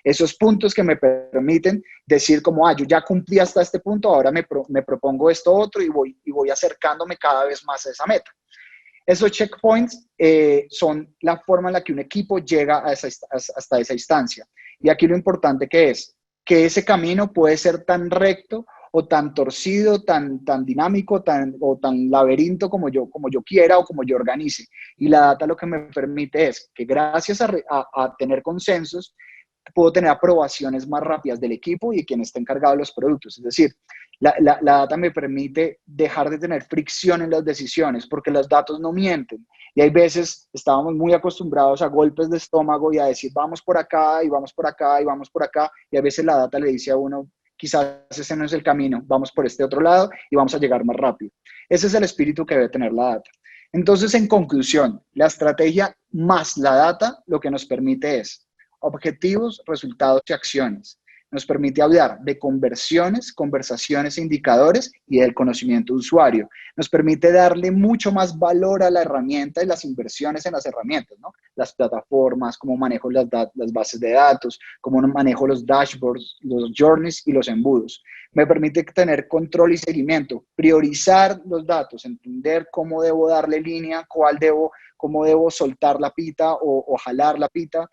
B: Esos puntos que me permiten decir como, yo ya cumplí hasta este punto, ahora me propongo esto otro y voy acercándome cada vez más a esa meta. Esos checkpoints son la forma en la que un equipo llega hasta esa instancia. Y aquí lo importante que es que ese camino puede ser tan recto o tan torcido, tan dinámico, o tan laberinto como yo quiera o como yo organice. Y la data lo que me permite es que gracias a tener consensos, puedo tener aprobaciones más rápidas del equipo y de quien está encargado de los productos. Es decir, la data me permite dejar de tener fricción en las decisiones porque los datos no mienten. Y hay veces estábamos muy acostumbrados a golpes de estómago y a decir vamos por acá y vamos por acá y vamos por acá. Y a veces la data le dice a uno, quizás ese no es el camino, vamos por este otro lado y vamos a llegar más rápido. Ese es el espíritu que debe tener la data. Entonces, en conclusión, la estrategia más la data lo que nos permite es objetivos, resultados y acciones. Nos permite hablar de conversiones, conversaciones e indicadores y del conocimiento de usuario. Nos permite darle mucho más valor a la herramienta y las inversiones en las herramientas, ¿no? Las plataformas, cómo manejo las bases de datos, cómo manejo los dashboards, los journeys y los embudos. Me permite tener control y seguimiento, priorizar los datos, entender cómo debo darle línea, cómo debo soltar la pita o jalar la pita,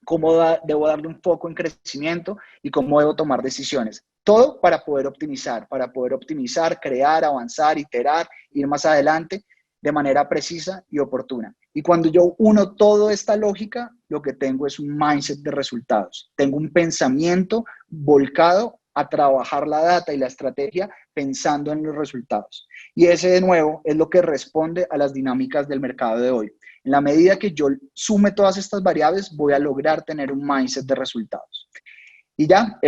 B: cómo debo darle un foco en crecimiento y cómo debo tomar decisiones. Todo para poder optimizar, crear, avanzar, iterar, ir más adelante de manera precisa y oportuna. Y cuando yo uno toda esta lógica, lo que tengo es un mindset de resultados. Tengo un pensamiento volcado a trabajar la data y la estrategia pensando en los resultados. Y ese, de nuevo, es lo que responde a las dinámicas del mercado de hoy. En la medida que yo sume todas estas variables, voy a lograr tener un mindset de resultados. Y ya,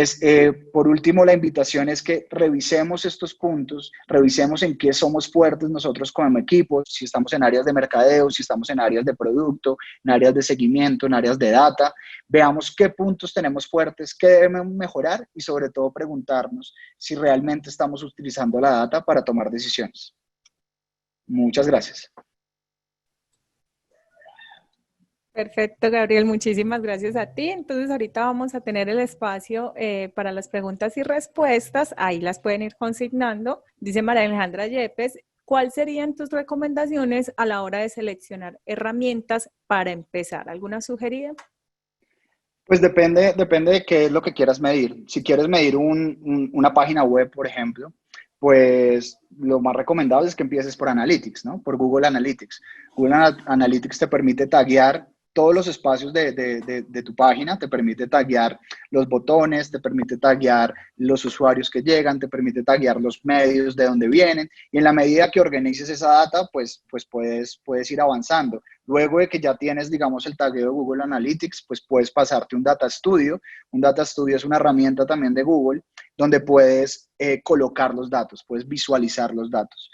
B: por último, la invitación es que revisemos estos puntos, revisemos en qué somos fuertes nosotros como equipo, si estamos en áreas de mercadeo, si estamos en áreas de producto, en áreas de seguimiento, en áreas de data. Veamos qué puntos tenemos fuertes, qué debemos mejorar y sobre todo preguntarnos si realmente estamos utilizando la data para tomar decisiones. Muchas gracias.
A: Perfecto, Gabriel, muchísimas gracias a ti. Entonces ahorita vamos a tener el espacio para las preguntas y respuestas, ahí las pueden ir consignando. Dice María Alejandra Yepes, ¿cuáles serían tus recomendaciones a la hora de seleccionar herramientas para empezar? ¿Alguna sugerida?
B: Pues depende de qué es lo que quieras medir. Si quieres medir una página web, por ejemplo, pues lo más recomendable es que empieces por Analytics, ¿no? Por Google Analytics. Google Analytics te permite taguear todos los espacios de tu página, te permite taguear los botones, te permite taguear los usuarios que llegan, te permite taguear los medios de donde vienen, y en la medida que organices esa data, pues puedes ir avanzando. Luego de que ya tienes, digamos, el tagueo de Google Analytics, pues puedes pasarte un Data Studio. Un Data Studio es una herramienta también de Google, donde puedes colocar los datos, puedes visualizar los datos.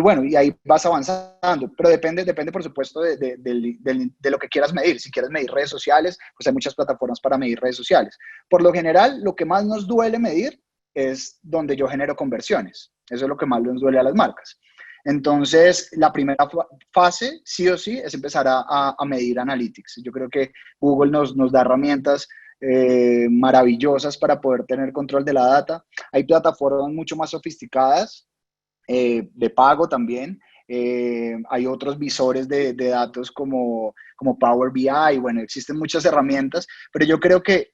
B: Bueno, y ahí vas avanzando, pero depende por supuesto de lo que quieras medir. Si quieres medir redes sociales, pues hay muchas plataformas para medir redes sociales. Por lo general, lo que más nos duele medir es donde yo genero conversiones. Eso es lo que más les duele a las marcas. Entonces, la primera fase, sí o sí, es empezar a medir analytics. Yo creo que Google nos da herramientas maravillosas para poder tener control de la data. Hay plataformas mucho más sofisticadas, de pago también. Hay otros visores de datos como Power BI. Bueno, existen muchas herramientas, pero yo creo que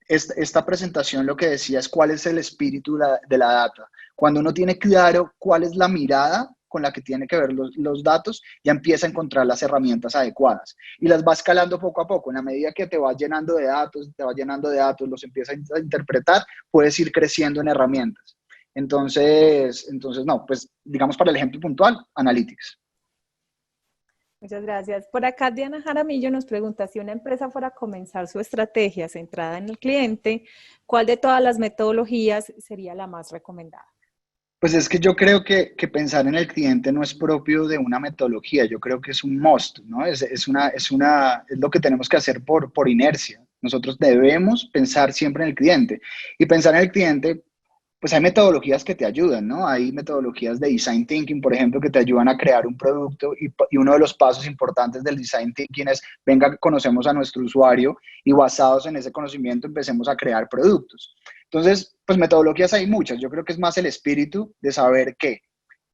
B: esta presentación lo que decía es cuál es el espíritu de la data. Cuando uno tiene claro cuál es la mirada con la que tiene que ver los datos, ya empieza a encontrar las herramientas adecuadas y las va escalando poco a poco. En la medida que te vas llenando de datos, los empiezas a interpretar, puedes ir creciendo en herramientas. Entonces no, pues digamos para el ejemplo puntual, Analytics.
A: Muchas gracias. Por acá Diana Jaramillo nos pregunta, si una empresa fuera a comenzar su estrategia centrada en el cliente, ¿cuál de todas las metodologías sería la más recomendada?
B: Pues es que yo creo que pensar en el cliente no es propio de una metodología, yo creo que es un must, ¿no? Es lo que tenemos que hacer por inercia. Nosotros debemos pensar siempre en el cliente. Y pensar en el cliente, pues hay metodologías que te ayudan, ¿no? Hay metodologías de design thinking, por ejemplo, que te ayudan a crear un producto y uno de los pasos importantes del design thinking es, venga, conocemos a nuestro usuario y basados en ese conocimiento empecemos a crear productos. Entonces, pues metodologías hay muchas. Yo creo que es más el espíritu de saber que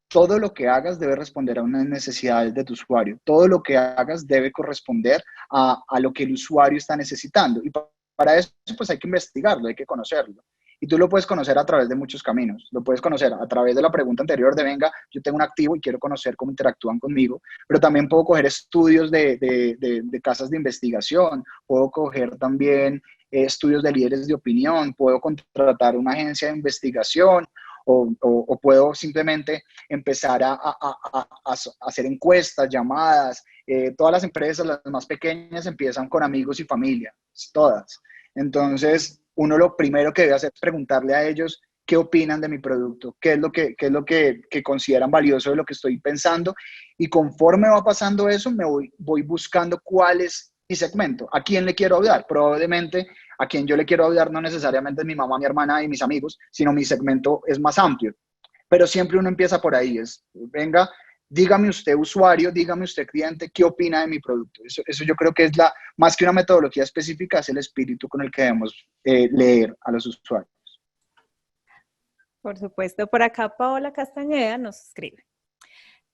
B: todo lo que hagas debe responder a unas necesidades de tu usuario. Todo lo que hagas debe corresponder a lo que el usuario está necesitando. Y para eso, pues hay que investigarlo, hay que conocerlo. Y tú lo puedes conocer a través de muchos caminos. Lo puedes conocer a través de la pregunta anterior de, venga, yo tengo un activo y quiero conocer cómo interactúan conmigo, pero también puedo coger estudios de casas de investigación, puedo coger también estudios de líderes de opinión, puedo contratar una agencia de investigación o puedo simplemente empezar a hacer encuestas, llamadas. Todas las empresas, las más pequeñas, empiezan con amigos y familia, todas. Entonces, uno lo primero que debe hacer es preguntarle a ellos qué opinan de mi producto, qué es lo que consideran valioso de lo que estoy pensando, y conforme va pasando eso, voy buscando cuál es mi segmento, a quién le quiero hablar. Probablemente a quien yo le quiero hablar no necesariamente es mi mamá, mi hermana y mis amigos, sino mi segmento es más amplio. Pero siempre uno empieza por ahí, venga, dígame usted usuario, dígame usted cliente, ¿qué opina de mi producto? Eso yo creo que es más que una metodología específica, es el espíritu con el que debemos leer a los usuarios.
A: Por supuesto, por acá Paola Castañeda nos escribe.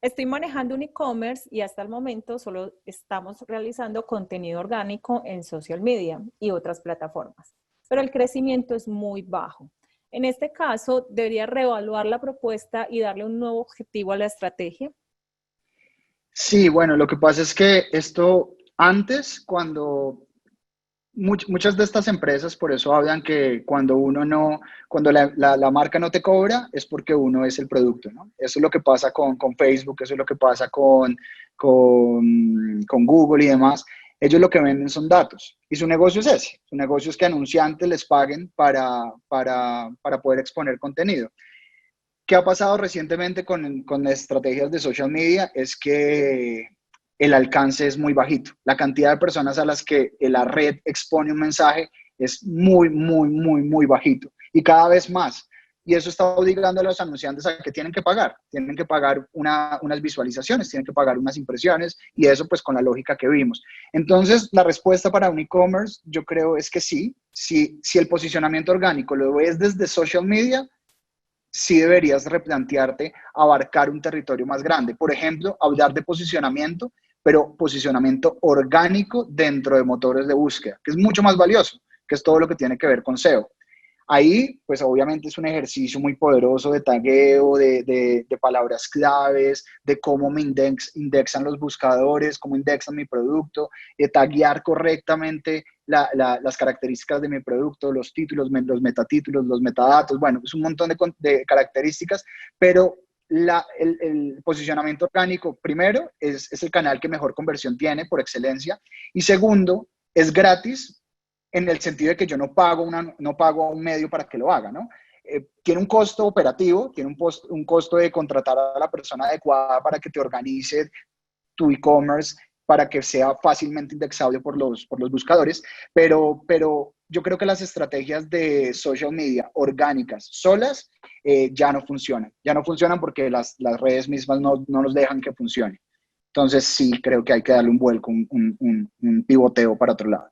A: Estoy manejando un e-commerce y hasta el momento solo estamos realizando contenido orgánico en social media y otras plataformas, pero el crecimiento es muy bajo. En este caso, ¿debería reevaluar la propuesta y darle un nuevo objetivo a la estrategia?
B: Sí, bueno, lo que pasa es que esto antes, cuando muchas de estas empresas por eso hablan que cuando la marca no te cobra es porque uno es el producto, ¿no? Eso es lo que pasa con Facebook, eso es lo que pasa con Google y demás. Ellos lo que venden son datos y su negocio es ese. Su negocio es que anunciantes les paguen para poder exponer contenido. ¿Qué ha pasado recientemente con estrategias de social media? Es que el alcance es muy bajito. La cantidad de personas a las que la red expone un mensaje es muy, muy, muy, muy bajito. Y cada vez más. Y eso está obligando a los anunciantes a que tienen que pagar. Tienen que pagar unas visualizaciones, tienen que pagar unas impresiones, y eso pues con la lógica que vimos. Entonces, la respuesta para un e-commerce yo creo es que sí. Si el posicionamiento orgánico lo ves desde social media, sí deberías replantearte abarcar un territorio más grande. Por ejemplo, hablar de posicionamiento, pero posicionamiento orgánico dentro de motores de búsqueda, que es mucho más valioso, que es todo lo que tiene que ver con SEO. Ahí, pues obviamente es un ejercicio muy poderoso de tagueo, de palabras claves, de cómo me indexan los buscadores, cómo indexan mi producto, de taguear correctamente las características de mi producto, los títulos, los metatítulos, los metadatos. Bueno, es un montón de características, pero el posicionamiento orgánico, primero, es el canal que mejor conversión tiene por excelencia, y segundo, es gratis en el sentido de que yo no pago a un medio para que lo haga, ¿no? Tiene un costo operativo, tiene un costo de contratar a la persona adecuada para que te organice tu e-commerce, para que sea fácilmente indexable por los buscadores, pero yo creo que las estrategias de social media orgánicas solas ya no funcionan porque las redes mismas no nos dejan que funcione. Entonces sí, creo que hay que darle un vuelco, un pivoteo para otro lado.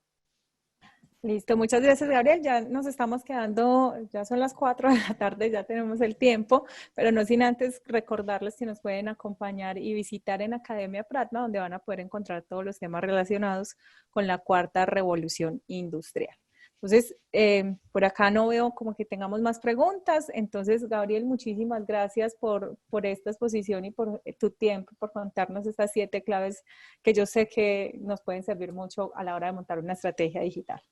A: Listo, muchas gracias, Gabriel. Ya nos estamos quedando, ya son las 4 de la tarde, ya tenemos el tiempo, pero no sin antes recordarles que nos pueden acompañar y visitar en Academia Pratma, donde van a poder encontrar todos los temas relacionados con la cuarta revolución industrial. Entonces, por acá no veo como que tengamos más preguntas. Entonces, Gabriel, muchísimas gracias por esta exposición y por tu tiempo, por contarnos estas 7 claves que yo sé que nos pueden servir mucho a la hora de montar una estrategia digital.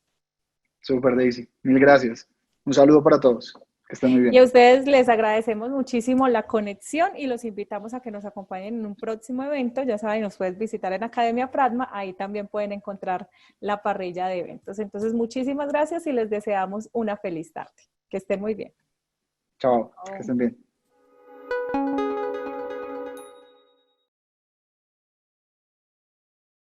B: Súper, Daisy. Mil gracias. Un saludo para todos. Que estén muy
A: Y a
B: bien.
A: ustedes les agradecemos muchísimo la conexión y los invitamos a que nos acompañen en un próximo evento. Ya saben, nos pueden visitar en Academia Pratma, ahí también pueden encontrar la parrilla de eventos. Entonces, muchísimas gracias y les deseamos una feliz tarde. Que estén muy bien.
B: Chao. Que estén bien.